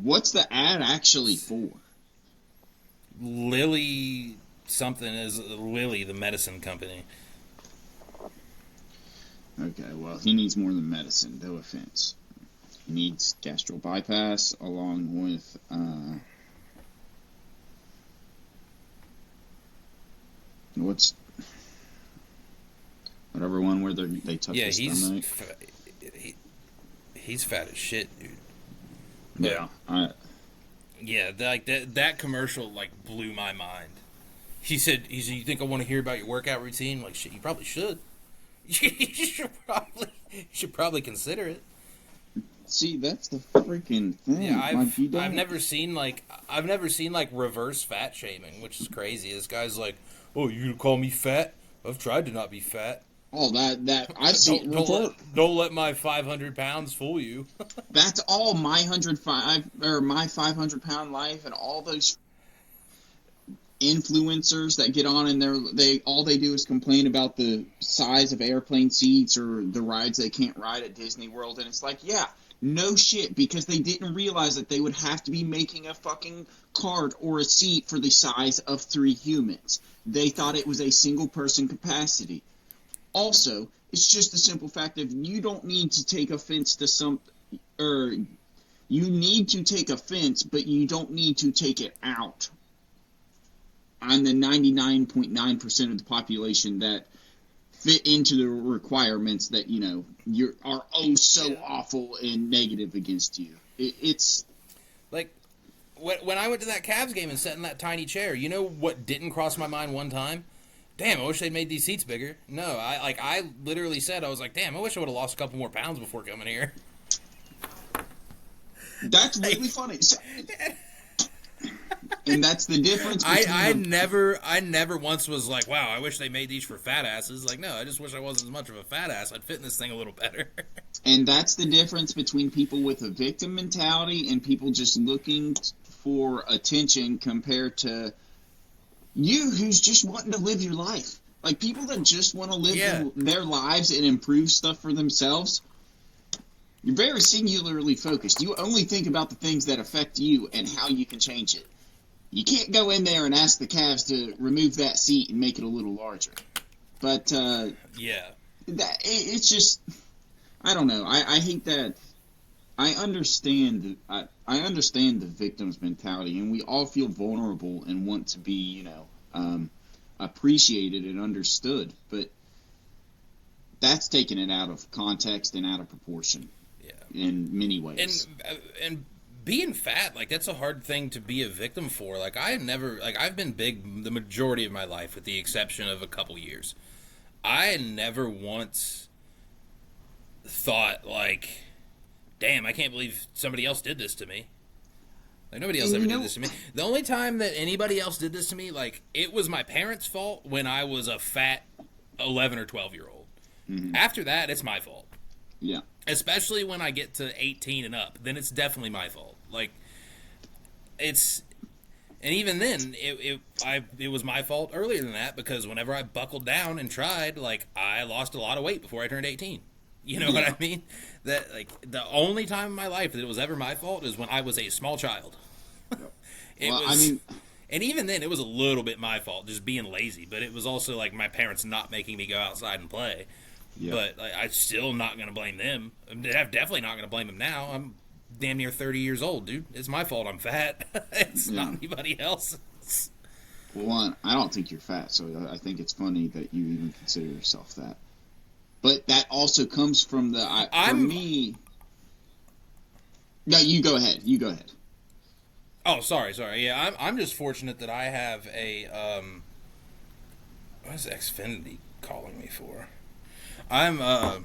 What's the ad actually for? Lilly something is Lilly, the medicine company. Okay, well, he needs more than medicine, no offense. He needs gastro bypass along with whatever one where they touch his stomach. He's fat as shit, dude. But, that commercial like blew my mind. He said, "You think I want to hear about your workout routine?" Like, shit, you probably should. You should probably consider it. See, that's the freaking thing. Yeah, I've never seen reverse fat shaming, which is crazy. This guy's like, "Oh, you call me fat? I've tried to not be fat." Oh, that I've seen. Don't let my 500 pounds fool you. That's all my 500-pound life, and all those influencers that get on and all they do is complain about the size of airplane seats or the rides they can't ride at Disney World, and it's like, yeah, no shit, because they didn't realize that they would have to be making a fucking cart or a seat for the size of 3 humans. They thought it was a single person capacity. Also, it's just the simple fact of you don't need to take offense to you need to take offense, but you don't need to take it out on the 99.9% of the population that fit into the requirements that, are so awful and negative against you. It's like when I went to that Cavs game and sat in that tiny chair, you know what didn't cross my mind one time? Damn, I wish they'd made these seats bigger. No, I literally said, I was like, damn, I wish I would have lost a couple more pounds before coming here. That's really funny. And that's the difference between I never once was like, wow, I wish they made these for fat asses. Like, no, I just wish I wasn't as much of a fat ass. I'd fit in this thing a little better. And that's the difference between people with a victim mentality and people just looking for attention compared to you who's just wanting to live your life. Like, people that just want to live their lives and improve stuff for themselves, you're very singularly focused. You only think about the things that affect you and how you can change it. You can't go in there and ask the Cavs to remove that seat and make it a little larger. But, it's just, I don't know. I hate that I understand. I understand the victim's mentality, and we all feel vulnerable and want to be, appreciated and understood. But that's taking it out of context and out of proportion. Yeah. In many ways. And being fat, like, that's a hard thing to be a victim for. Like, I've been big the majority of my life, with the exception of a couple years. I never once thought, like, damn, I can't believe somebody else did this to me. Like, nobody else ever did this to me. The only time that anybody else did this to me, like, it was my parents' fault when I was a fat 11 or 12-year-old. Mm-hmm. After that, it's my fault. Yeah. Especially when I get to 18 and up, then it's definitely my fault. Like, and even then, it was my fault earlier than that, because whenever I buckled down and tried, like, I lost a lot of weight before I turned 18. You know what I mean? That, like, the only time in my life that it was ever my fault is when I was a small child. And even then, it was a little bit my fault, just being lazy. But it was also, like, my parents not making me go outside and play. Yeah. But, like, I'm still not going to blame them. I'm definitely not going to blame them now. I'm damn near 30 years old, dude. It's my fault I'm fat. It's not anybody else's. Well, one, I don't think you're fat, so I think it's funny that you even consider yourself that. But that also comes from for me... No, you go ahead. You go ahead. Oh, sorry. Yeah, I'm just fortunate that I have a... what is Xfinity calling me for? I'm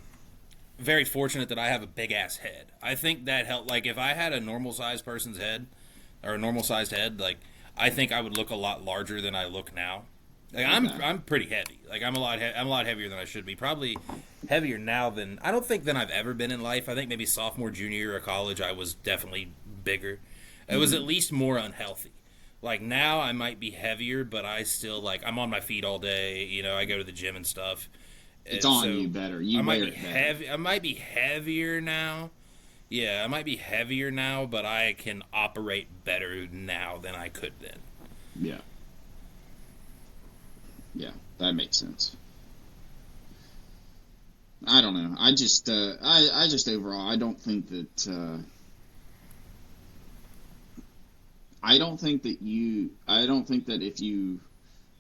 very fortunate that I have a big-ass head. I think that helped. Like, if I had a normal-sized person's head, or a normal-sized head, like, I think I would look a lot larger than I look now. Like, I'm pretty heavy. Like, I'm a lot heavier than I should be. Probably heavier now than I've ever been in life. I think maybe sophomore, junior year of college, I was definitely bigger. It was at least more unhealthy. Like, now I might be heavier, but I still, like, I'm on my feet all day. You know, I go to the gym and stuff. It's on you better. You wear it better. I might be heavier now. Yeah, I might be heavier now, but I can operate better now than I could then. Yeah. Yeah, that makes sense. I don't know. I just overall, I don't think that if you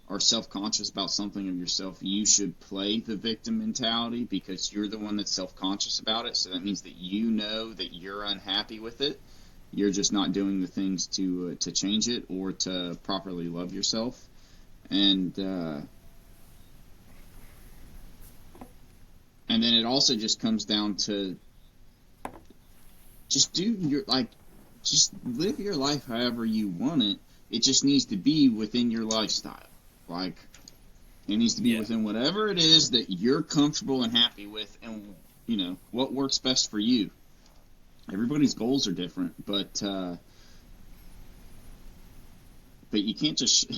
are self-conscious about something of yourself, you should play the victim mentality, because you're the one that's self-conscious about it. So that means that you know that you're unhappy with it. You're just not doing the things to change it or to properly love yourself. And then it also just comes down to just live your life however you want it. It just needs to be within your lifestyle. Like, it needs to be within whatever it is that you're comfortable and happy with, and, you know, what works best for you. Everybody's goals are different, but you can't just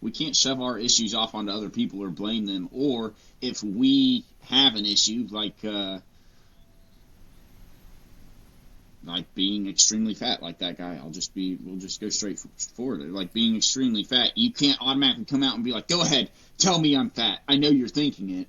we can't shove our issues off onto other people or blame them. Or if we have an issue, like being extremely fat, like that guy, we'll just go straight forward. Like, being extremely fat, you can't automatically come out and be like, go ahead, tell me I'm fat. I know you're thinking it.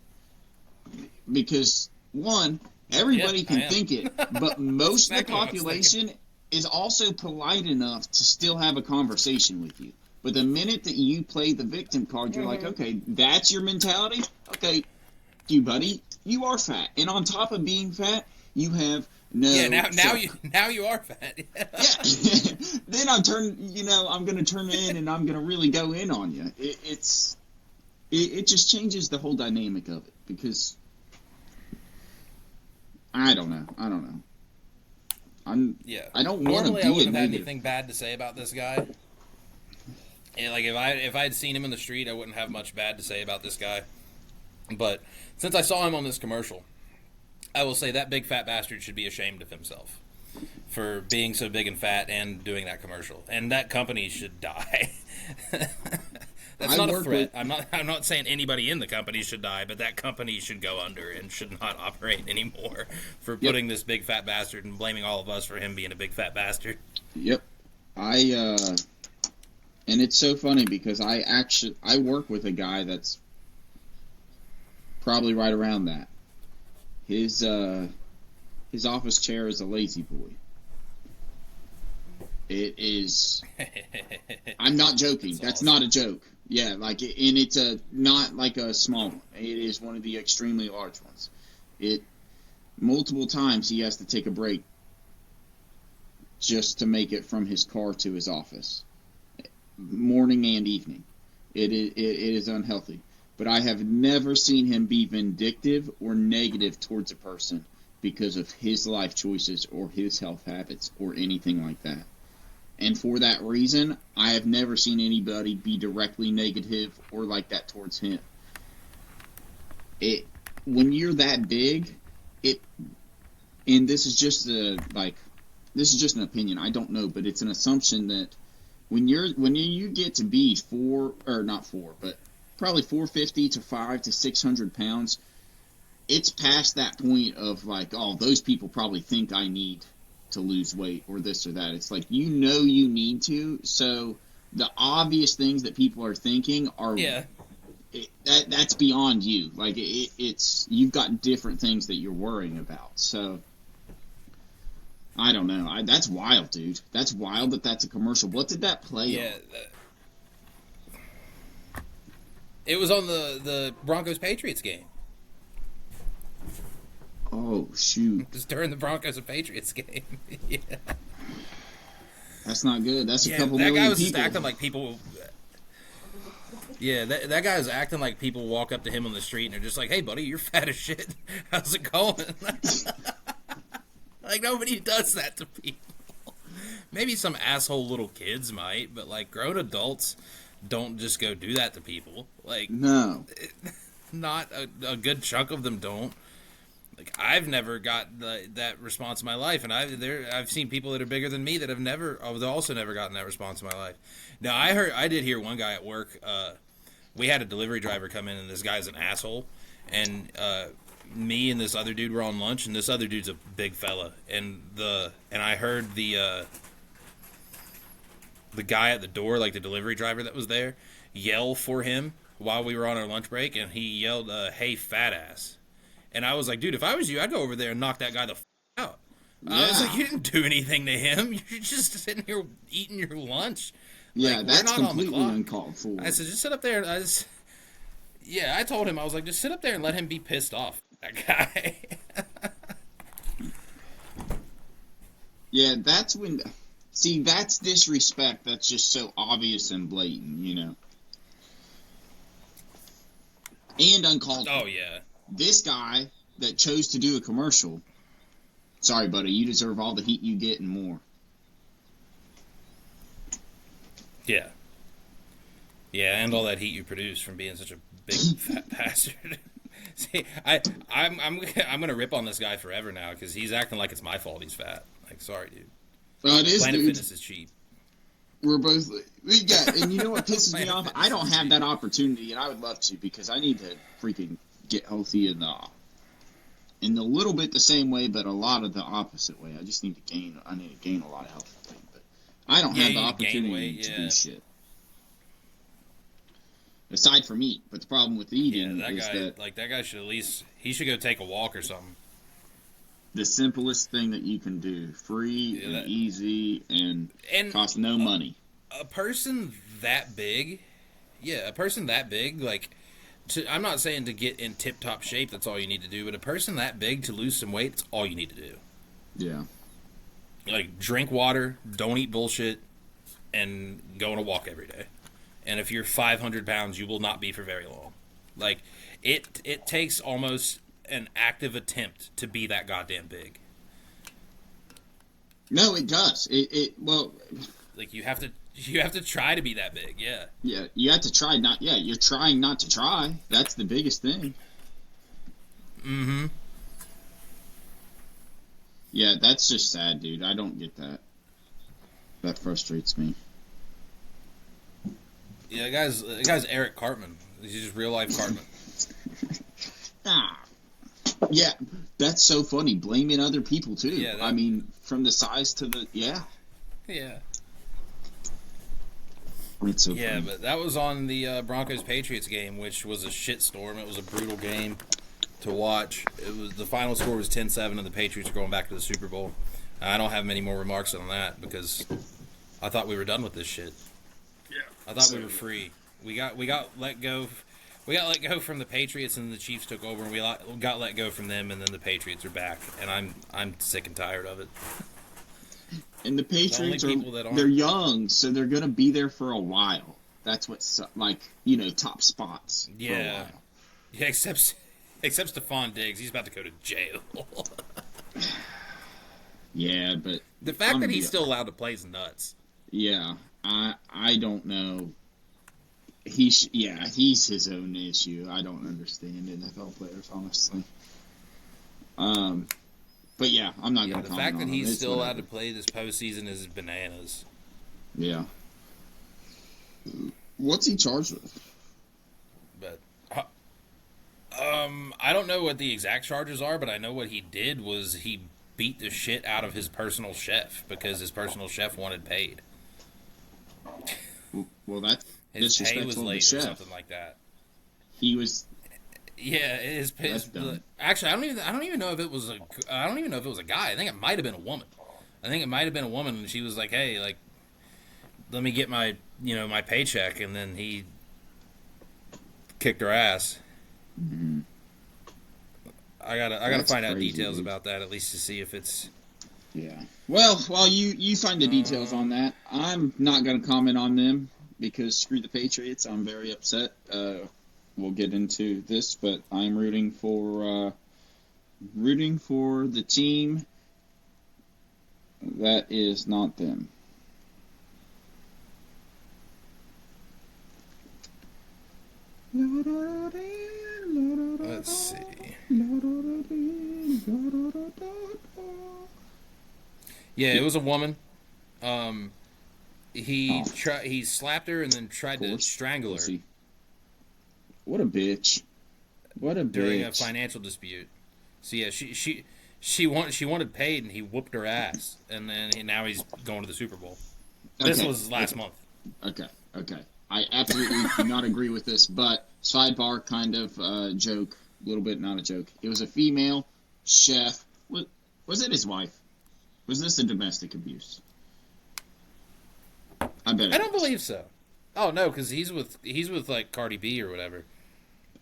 Because, one, everybody can think it, but most of the population is also polite enough to still have a conversation with you. But the minute that you play the victim card, you're like, okay, that's your mentality? Okay, you buddy, you are fat. And on top of being fat, you have no... Yeah, now you are fat. Yeah. Then I'm going to turn in and I'm going to really go in on you. It just changes the whole dynamic of it, because I don't know. I don't want to be Normally, I wouldn't have negative. anything bad to say about this guy. And, like, if I had seen him in the street, I wouldn't have much bad to say about this guy. But since I saw him on this commercial, I will say that big fat bastard should be ashamed of himself for being so big and fat and doing that commercial. And that company should die. That's not a threat. I'm not saying anybody in the company should die, but that company should go under and should not operate anymore for putting this big fat bastard and blaming all of us for him being a big fat bastard. Yep. And it's so funny because I work with a guy that's probably right around that. His office chair is a lazy boy. It is. I'm not joking. That's awesome. Not a joke. Yeah, and it's not like a small one. It is one of the extremely large ones. Multiple times he has to take a break just to make it from his car to his office, morning and evening. It is unhealthy. But I have never seen him be vindictive or negative towards a person because of his life choices or his health habits or anything like that. And for that reason, I have never seen anybody be directly negative or like that towards him. When you're that big, and this is just an opinion. I don't know, but it's an assumption that when you get to be probably 450 to 500 to 600 pounds, it's past that point of those people probably think I need to lose weight or this or that. It's you need to. So the obvious things that people are thinking are that's beyond you. It's you've got different things that you're worrying about. So I don't know. That's wild, dude. That's wild that's a commercial. What did that play on? It was on the Broncos-Patriots game. Oh, shoot. It was during the Broncos and Patriots game. Yeah. That's not good. That's a couple million people. That guy was acting like people... Yeah, that guy was acting like people walk up to him on the street and they're just like, hey, buddy, you're fat as shit. How's it going? Nobody does that to people. Maybe some asshole little kids might, but, grown adults don't just go do that to people. No. Not a good chunk of them don't. I've never got that response in my life, and I've seen people that are bigger than me that have also never gotten that response in my life. Now, I did hear one guy at work, we had a delivery driver come in, and this guy's an asshole, and me and this other dude were on lunch, and this other dude's a big fella, and I heard the guy at the door, the delivery driver that was there, yell for him while we were on our lunch break, and he yelled, hey, fat ass. And I was like, dude, if I was you, I'd go over there and knock that guy the out. Yeah. I was like, you didn't do anything to him. You're just sitting here eating your lunch. Yeah, that's completely uncalled for. I said, just sit up there. I told him, I was like, just sit up there and let him be pissed off, that guy. Yeah, that's when... See, that's disrespect that's just so obvious and blatant, And uncalled for. Oh, yeah. This guy that chose to do a commercial, sorry, buddy, you deserve all the heat you get and more. Yeah. Yeah, and all that heat you produce from being such a big fat bastard. See, I'm gonna rip on this guy forever now because he's acting like it's my fault he's fat. Sorry, dude. It is, Planet dude. Fitness is cheap. We're both... and you know what pisses me off? I don't have that opportunity, and I would love to because I need to freaking get healthy in the little bit the same way, but a lot of the opposite way. I just need to gain. I need to gain a lot of health, I think, but I don't have the opportunity to do shit. Aside from eat, but the problem with eating is that guy should at least go take a walk or something. The simplest thing that you can do, free and easy, and cost no money. A person that big, I'm not saying to get in tip-top shape, that's all you need to do, but a person that big to lose some weight, that's all you need to do. Yeah. Drink water, don't eat bullshit, and go on a walk every day. And if you're 500 pounds, you will not be for very long. It takes almost an active attempt to be that goddamn big. No, it does. You have to try to be that big, yeah. Yeah, you have to try not... Yeah, you're trying not to try. That's the biggest thing. Mm-hmm. Yeah, that's just sad, dude. I don't get that. That frustrates me. Yeah, the guy's Eric Cartman. He's just real-life Cartman. Yeah, that's so funny. Blaming other people, too. Yeah, from the size to the... Yeah. Yeah. It's so funny. But that was on the Broncos-Patriots game, which was a shitstorm. It was a brutal game to watch. The final score was 10-7, and the Patriots are going back to the Super Bowl. I don't have many more remarks on that because I thought we were done with this shit. Yeah. I thought we were free. We got let go. We got let go from the Patriots, and the Chiefs took over, and we got let go from them, and then the Patriots are back, and I'm sick and tired of it. And the Patriots they're young, so they're gonna be there for a while. That's what's top spots. Yeah, for a while. Yeah. Except Stephon Diggs, he's about to go to jail. Yeah, but the fact that he's still allowed to play is nuts. Yeah, I don't know. He's his own issue. I don't understand NFL players, honestly. But yeah, I'm not going to comment on the fact that he's still whatever. allowed to play this postseason is bananas. Yeah. What's he charged with? But I don't know what the exact charges are, but I know what he did was he beat the shit out of his personal chef because his personal chef wanted paid. Well, that's his pay was disrespectful late to or the chef. something like that. He was. Yeah, actually, I don't even know if it was a guy. I think it might have been a woman. And she was like, "Hey, like, let me get my my paycheck," and then he kicked her ass. Mm-hmm. I gotta find out details about that at least to see if it's. Yeah. Well, while you find the details on that, I'm not going to comment on them because screw the Patriots. I'm very upset. We'll get into this, but I'm rooting for the team that is not them. Let's see. Yeah, it was a woman. He slapped her and then tried to strangle her. What a bitch! During a financial dispute. So yeah, she wanted paid and he whooped her ass, and then now he's going to the Super Bowl. This was last month. Okay. I absolutely do not agree with this, but sidebar kind of joke, a little bit not a joke. It was a female chef. Was it his wife? Was this a domestic abuse? I don't believe so. Oh no, because he's with like Cardi B or whatever.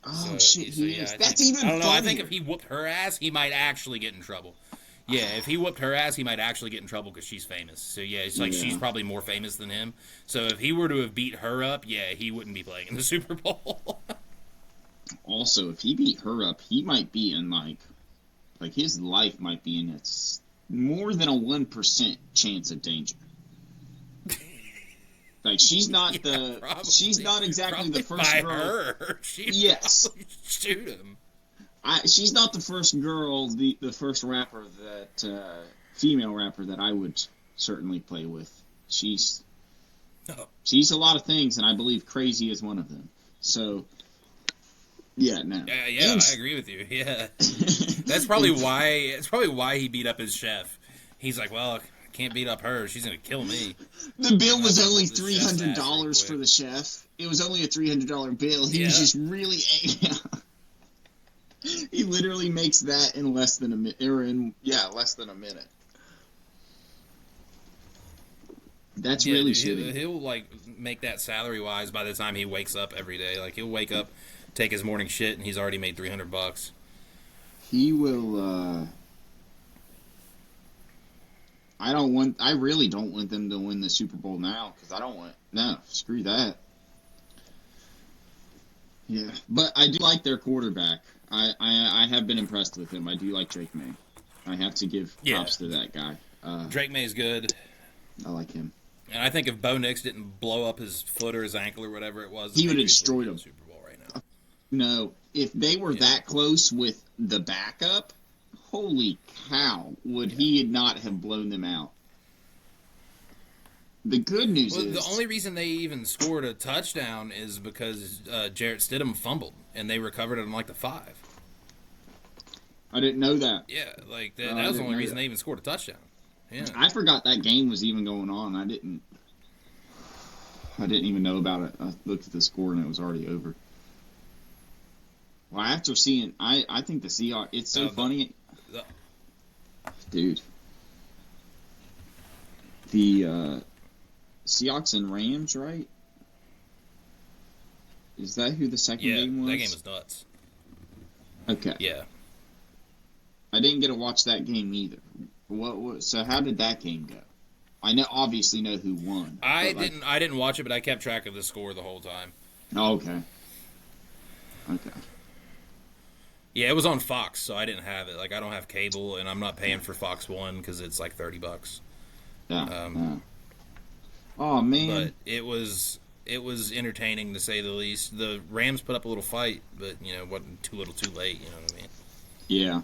Oh shit, he is. That's even funnier. I think if he whooped her ass, he might actually get in trouble. Yeah, if he whooped her ass, he might actually get in trouble because she's famous. So yeah, it's like she's probably more famous than him. So if he were to have beat her up, yeah, he wouldn't be playing in the Super Bowl. Also, if he beat her up, he might be in like his life might be in more than a 1% chance of danger. Like she's not she's not exactly the first by girl. Her. Yes, shoot him. She's not the first girl, the first rapper female rapper that I would certainly play with. She's a lot of things, and I believe crazy is one of them. So, yeah, no. Yeah, I agree with you. Yeah, that's probably why. It's probably why he beat up his chef. He's like, well, I can't beat up her. She's gonna kill me. The bill was only $300 for the chef. It was only a $300 bill. He was just really. He literally makes that in less than a minute. Less than a minute. That's really shitty. He'll like make that salary wise by the time he wakes up every day. Like he'll wake up, take his morning shit, and he's already made $300. He will. I really don't want them to win the Super Bowl now because I don't want. No, screw that. Yeah, but I do like their quarterback. I have been impressed with him. I do like Drake May. I have to give props to that guy. Drake May's good. I like him. And I think if Bo Nix didn't blow up his foot or his ankle or whatever it was, he would have destroyed him. Super Bowl right now. No, if they were that close with the backup, holy cow, would he not have blown them out? The good news is... The only reason they even scored a touchdown is because Jarrett Stidham fumbled, and they recovered it on, like, the 5. I didn't know that. Yeah, like, that was the only reason they even scored a touchdown. Yeah. I forgot that game was even going on. I didn't even know about it. I looked at the score, and it was already over. Well, after seeing... I think the Seahawks... It's so funny. Dude. Seahawks and Rams, right? Is that who the second game was? That game was nuts. Okay. Yeah. I didn't get to watch that game either. So how did that game go? Obviously know who won. I didn't watch it, but I kept track of the score the whole time. Oh, okay. Okay. Yeah, it was on Fox, so I didn't have it. Like, I don't have cable, and I'm not paying for Fox One because it's like $30. Yeah. Oh man. But it was entertaining to say the least. The Rams put up a little fight, but wasn't too little, too late. You know what I mean? Yeah.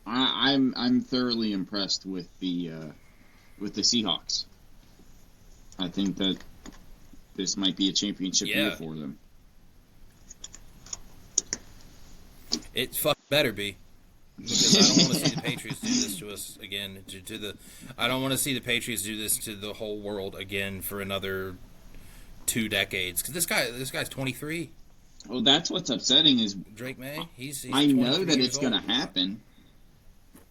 I'm thoroughly impressed with the Seahawks. I think that this might be a championship year for them. It better be. Because I don't want to see the Patriots do this to us again. I don't want to see the Patriots do this to the whole world again for another 2 decades. Because this guy's 23. Well, that's what's upsetting is Drake May. He's I know that it's going to happen.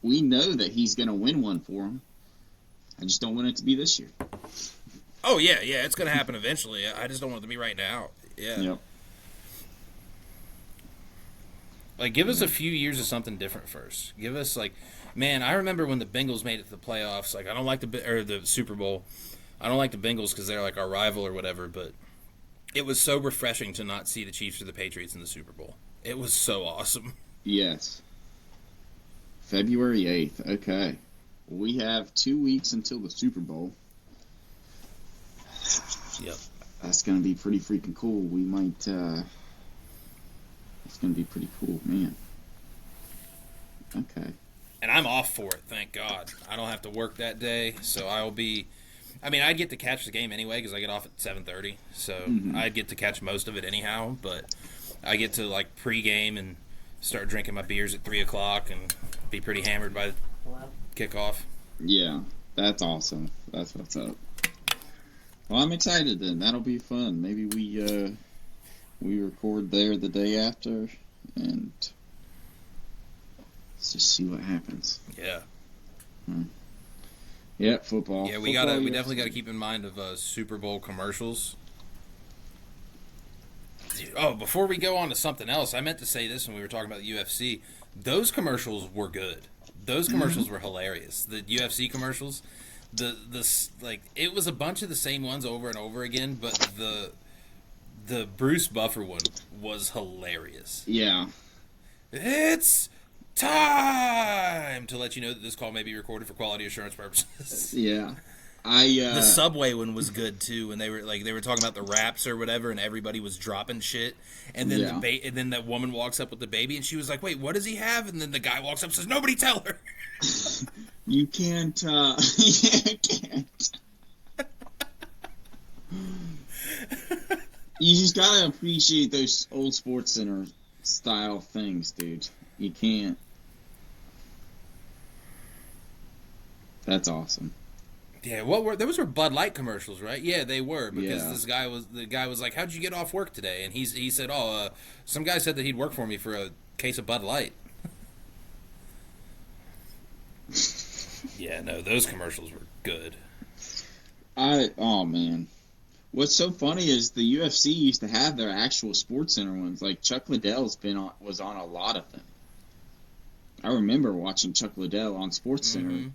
We know that he's going to win one for him. I just don't want it to be this year. Oh yeah, it's going to happen eventually. I just don't want it to be right now. Yeah. Yep. Like, give us a few years of something different first. Give us, man, I remember when the Bengals made it to the playoffs. Like, I don't like the Super Bowl. I don't like the Bengals because they're, like, our rival or whatever, but it was so refreshing to not see the Chiefs or the Patriots in the Super Bowl. It was so awesome. Yes. February 8th. Okay. We have 2 weeks until the Super Bowl. Yep. That's going to be pretty freaking cool. We might, it's going to be pretty cool, man. Okay. And I'm off for it, thank God. I don't have to work that day, so I'll be... I'd get to catch the game anyway because I get off at 7:30, so I'd get to catch most of it anyhow, but I get to, pregame and start drinking my beers at 3 o'clock and be pretty hammered by kickoff. Yeah, that's awesome. That's what's up. Well, I'm excited then. That'll be fun. Maybe we record there the day after, and let's just see what happens. Yeah. Yeah, football. Yeah, we definitely got to keep in mind of Super Bowl commercials. Dude, before we go on to something else, I meant to say this when we were talking about the UFC. Those commercials were good. Those commercials were hilarious. The UFC commercials, it was a bunch of the same ones over and over again, but the Bruce Buffer one was hilarious. Yeah. It's time to let you know that this call may be recorded for quality assurance purposes. Yeah. The Subway one was good too, when they were talking about the wraps or whatever, and everybody was dropping shit, and then and then that woman walks up with the baby, and she was like, "Wait, what does he have?" And then the guy walks up and says, "Nobody tell her." You can't. You can't. You just gotta appreciate those old Sports Center style things, dude. You can't. That's awesome. Yeah, those were Bud Light commercials, right? Yeah, they were, because the guy was like, "How'd you get off work today?" And he said, some guy said that he'd work for me for a case of Bud Light. Yeah, no, those commercials were good. Oh man, what's so funny is the UFC used to have their actual Sports Center ones. Like Chuck Liddell's was on a lot of them. I remember watching Chuck Liddell on Sports Center.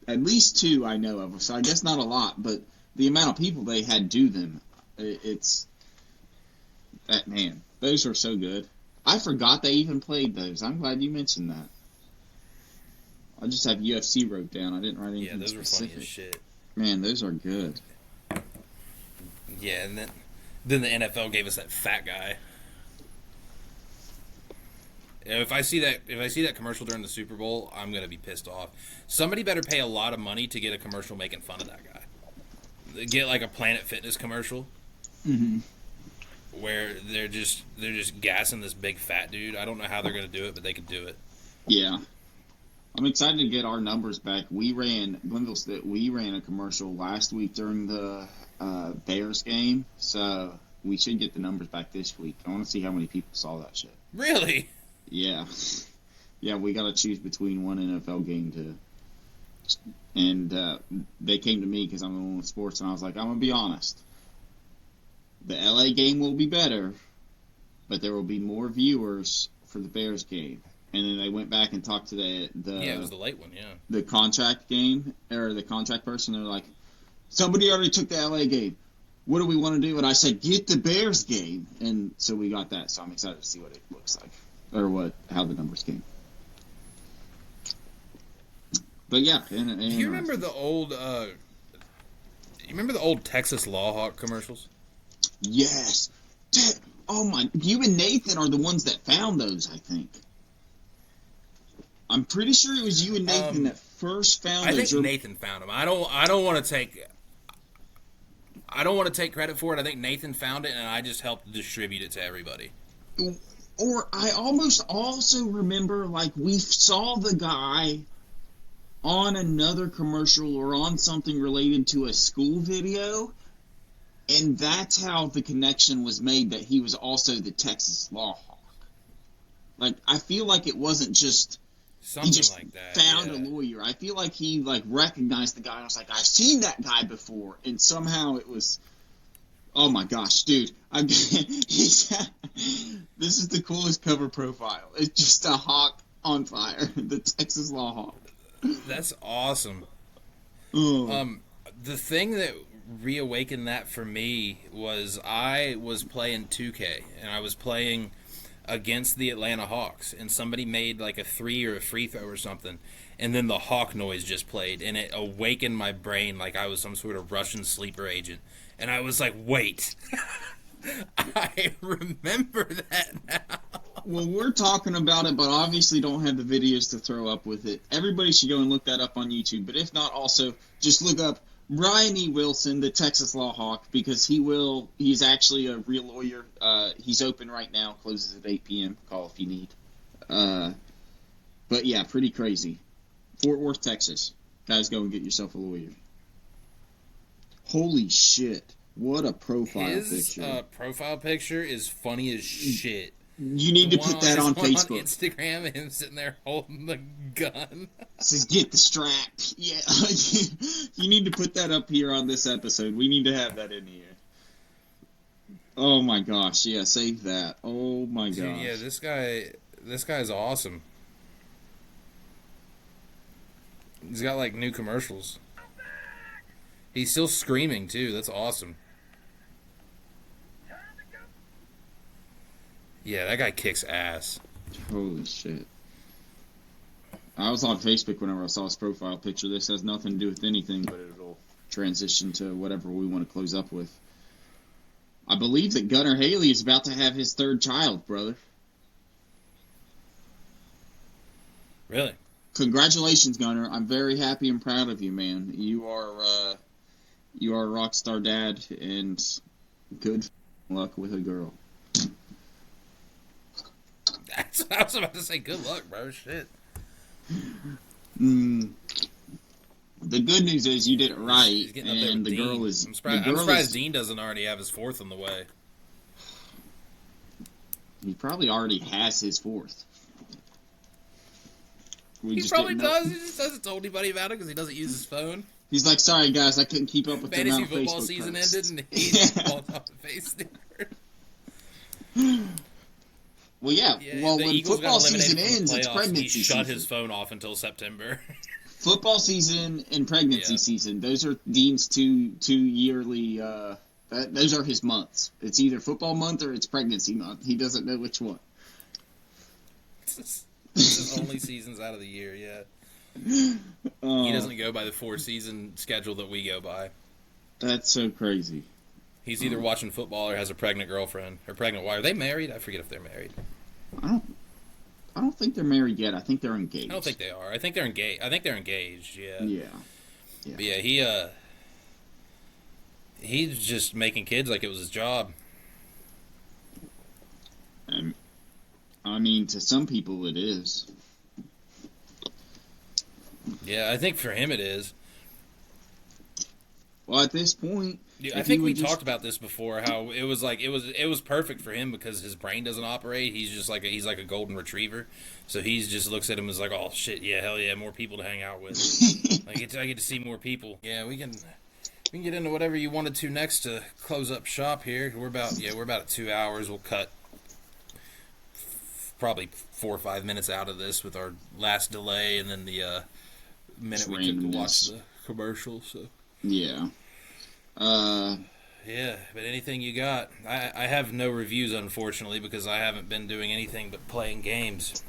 At least 2 I know of, so I guess not a lot, but the amount of people they had do them, it's... That, man, those are so good. I forgot they even played those. I'm glad you mentioned that. I just have UFC wrote down. I didn't write anything specific. Yeah, those were funny as shit. Man, those are good. Yeah, and then the NFL gave us that fat guy. If I see that commercial during the Super Bowl, I'm gonna be pissed off. Somebody better pay a lot of money to get a commercial making fun of that guy. Get like a Planet Fitness commercial, where they're just gassing this big fat dude. I don't know how they're gonna do it, but they could do it. Yeah, I'm excited to get our numbers back. We ran a commercial last week during the Bears game, so we should get the numbers back this week. I want to see how many people saw that shit. Really? Yeah. Yeah, we got to choose between one NFL game And they came to me because I'm the one with sports, and I was like, I'm going to be honest. The LA game will be better, but there will be more viewers for the Bears game. And then they went back and talked to Yeah, it was the late one, yeah. the contract game, or the contract person. They're like, somebody already took the LA game. What do we want to do? And I said, get the Bears game. And so we got that. So I'm excited to see what it looks like, or how the numbers came. But yeah. Do you remember the old? You remember the old Texas Law Hawk commercials? Yes. Oh my! You and Nathan are the ones that found those, I think. I'm pretty sure it was you and Nathan that first found those. I think Nathan found them. I don't want to take. I don't want to take credit for it. I think Nathan found it, and I just helped distribute it to everybody. Or I almost also remember, like, we saw the guy on another commercial or on something related to a school video, and that's how the connection was made that he was also the Texas Law Hawk. Like, I feel like it wasn't just something he just like that, found a lawyer. I feel like he recognized the guy and was like, I've seen that guy before, and somehow it was, oh my gosh, dude, this is the coolest cover profile. It's just a hawk on fire, the Texas Law Hawk. That's awesome. Oh. The thing that reawakened that for me was I was playing 2K, and I was playing against the Atlanta Hawks, and somebody made like a 3 or a free throw or something, and then the hawk noise just played, and it awakened my brain like I was some sort of Russian sleeper agent, and I was like, wait, I remember that now. Well, we're talking about it, but obviously don't have the videos to throw up with it. Everybody should go and look that up on YouTube, but if not, also just look up Brian E. Wilson, the Texas Law Hawk, because he's actually a real lawyer. He's open right now, closes at 8 p.m. Call if you need. But yeah, pretty crazy. Fort Worth, Texas. Guys, go and get yourself a lawyer. Holy shit. What a profile picture. His profile picture is funny as shit. You need to put that on Facebook. On Instagram, him sitting there holding the gun. It says, get the strap. Yeah. You need to put that up here on this episode. We need to have that in here. Oh my gosh. Yeah, save that. Oh my gosh. Dude, yeah, this guy's awesome. He's got like new commercials. He's still screaming too. That's awesome. Yeah, that guy kicks ass. Holy shit. I was on Facebook whenever I saw his profile picture. This has nothing to do with anything, but it'll transition to whatever we want to close up with. I believe that Gunnar Haley is about to have his third child, brother. Really? Congratulations, Gunnar. I'm very happy and proud of you, man. You are a rock star dad, and good luck with a girl. I was about to say, good luck, bro. Shit. The good news is you did it right, and the girl is. I'm surprised Dean doesn't already have his fourth on the way. He probably already has his fourth. He probably does. He just hasn't told anybody about it because he doesn't use his phone. He's like, sorry guys, I couldn't keep up with the amount of Facebook football season posts. ended, and he falls off the face there. Well, yeah. Well, when football season ends, it's pregnancy he season. He shut his phone off until September. Football season and pregnancy season. Those are Dean's two yearly. Those are his months. It's either football month or it's pregnancy month. He doesn't know which one. It's his only seasons out of the year. Yeah. He doesn't go by the 4-season schedule that we go by. That's so crazy. He's either watching football or has a pregnant girlfriend or pregnant wife. Are they married? I forget if they're married. I don't think they're married yet. I think they're engaged. I don't think they are. I think they're engaged. Yeah. Yeah. But yeah, he's just making kids like it was his job. I mean, to some people it is. Yeah, I think for him it is. Well, at this point, I if he think we would just talked about this before. How it was like it was perfect for him because his brain doesn't operate. He's just like he's like a golden retriever, so he's just looks at him as like, oh shit, yeah, hell yeah, more people to hang out with. I get to see more people. Yeah, we can get into whatever you wanted to next to close up shop here. We're about at 2 hours. We'll cut probably 4 or 5 minutes out of this with our last delay, and then the minute we took to watch the commercial. So yeah. yeah, but anything you got? I have no reviews, unfortunately, because I haven't been doing anything but playing games.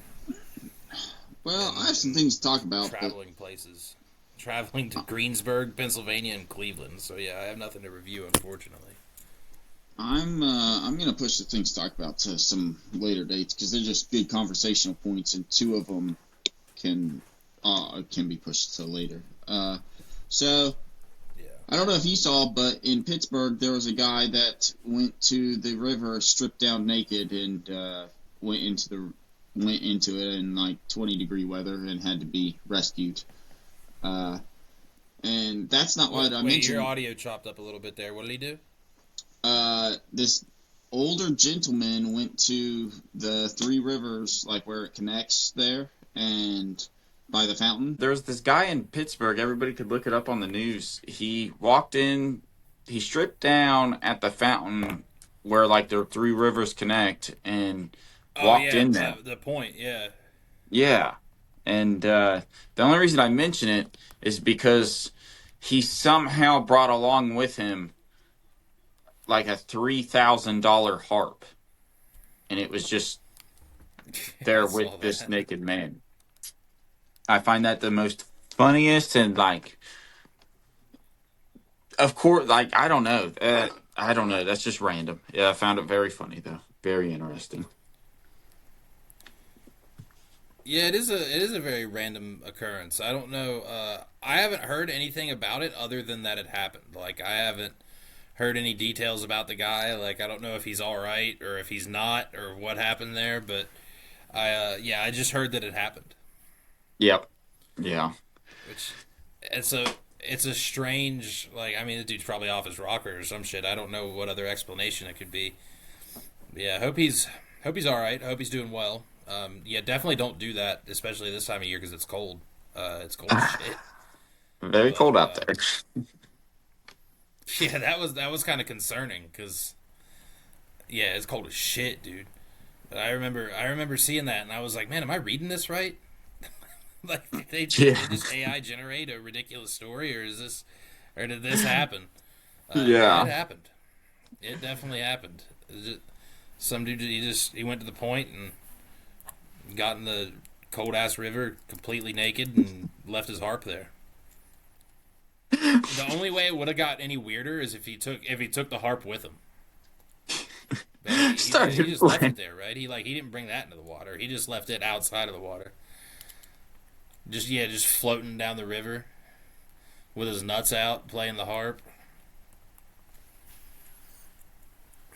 Well, I have some things to talk about. Traveling places. Traveling to Greensburg, Pennsylvania, and Cleveland. So yeah, I have nothing to review, unfortunately. I'm gonna push the things to talk about to some later dates because they're just good conversational points, and two of them can be pushed to later. So Yeah. I don't know if you saw, but in Pittsburgh there was a guy that went to the river stripped down naked and went into it in like 20-degree weather and had to be rescued. And that's not what I mentioned. Your audio chopped up a little bit there. What did he do? This older gentleman went to the Three Rivers, like where it connects there, and by the fountain. There was this guy in Pittsburgh. Everybody could look it up on the news. He walked in. He stripped down at the fountain where like the Three Rivers connect, and walked in there. The point, yeah. Yeah. And the only reason I mention it is because he somehow brought along with him like a $3,000 harp. And it was just there with this naked man. I find that the most funniest and like, of course, like, I don't know. That's just random. Yeah, I found it very funny though. Very interesting. Yeah, it is a very random occurrence. I don't know. I haven't heard anything about it other than that it happened. Like I haven't heard any details about the guy. Like I don't know if he's all right or if he's not or what happened there. But I just heard that it happened. Yep. Yeah. Which it's a strange like I mean the dude's probably off his rocker or some shit. I don't know what other explanation it could be. But yeah, hope he's all right. Hope he's doing well. Yeah, definitely don't do that, especially this time of year because it's cold. It's cold as shit. Very cold out there. Yeah, that was kind of concerning because yeah, it's cold as shit, dude. But I remember seeing that and I was like, man, am I reading this right? Like did they just AI generate a ridiculous story or did this happen? Yeah, it happened. It definitely happened. Some dude he went to the point and got in the cold ass river completely naked and left his harp there. The only way it would have got any weirder is if he took the harp with him. He just left it there, right? He didn't bring that into the water. He just left it outside of the water. Just floating down the river with his nuts out, playing the harp.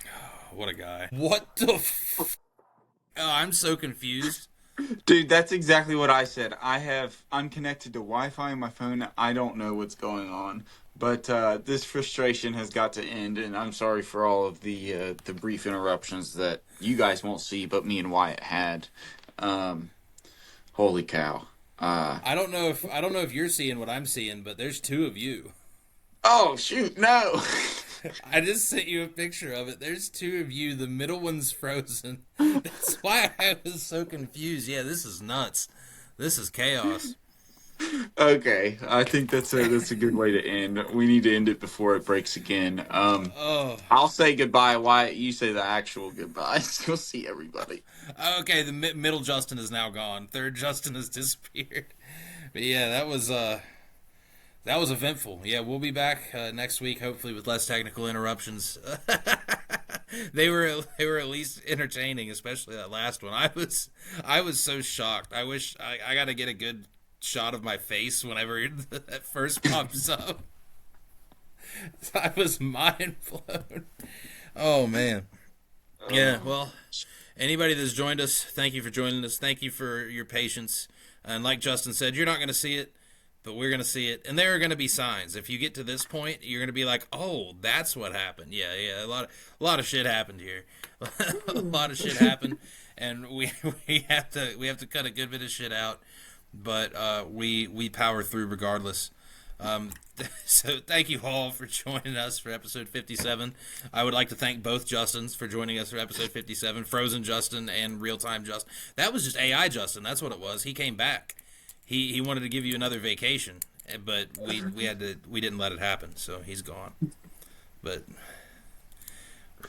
Oh, what a guy. What the Oh, I'm so confused. dude, that's exactly what I said. I'm connected to Wi-Fi on my phone. I don't know what's going on, but this frustration has got to end. And I'm sorry for all of the brief interruptions that you guys won't see, but me and Wyatt had. Holy cow! I don't know if you're seeing what I'm seeing, but there's two of you. Oh shoot! No. I just sent you a picture of it. There's two of you. The middle one's frozen. That's why I was so confused. Yeah, this is nuts. This is chaos. Okay, I think that's a good way to end. We need to end it before it breaks again. I'll say goodbye. Wyatt, you say the actual goodbyes. We'll see everybody. Okay, the middle Justin is now gone. Third Justin has disappeared. But yeah, that was eventful. Yeah, we'll be back next week, hopefully with less technical interruptions. They were at least entertaining, especially that last one. I was so shocked. I wish I got to get a good shot of my face whenever that first pops up. I was mind blown. Oh man. Yeah. Well, anybody that's joined us, thank you for joining us. Thank you for your patience. And like Justin said, you're not going to see it. but we're gonna see it, and there are gonna be signs. If you get to this point, you're gonna be like, "Oh, that's what happened." Yeah, a lot of shit happened here. A lot of shit happened, and we have to cut a good bit of shit out, but we power through regardless. So thank you all for joining us for episode 57. I would like to thank both Justins for joining us for episode 57, Frozen Justin and Real Time Justin. That was just AI Justin. That's what it was. He came back. He wanted to give you another vacation, but we didn't let it happen, so he's gone. But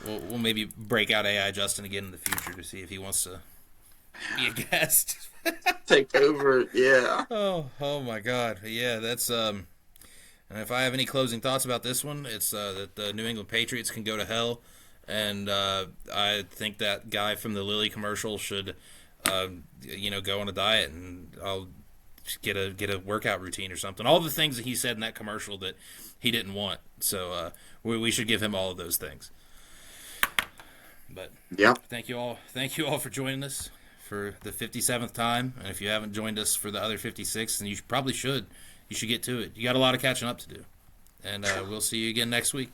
we'll maybe break out AI Justin again in the future to see if he wants to be a guest. Take over, yeah. Oh my God, yeah. That's And if I have any closing thoughts about this one, it's that the New England Patriots can go to hell, and I think that guy from the Lilly commercial should, go on a diet, and I'll get a workout routine or something. All the things that he said in that commercial that he didn't want. So we should give him all of those things. But Yep. thank you all for joining us for the 57th time. And if you haven't joined us for the other 56, then you probably should. You should get to it. You got a lot of catching up to do. And we'll see you again next week.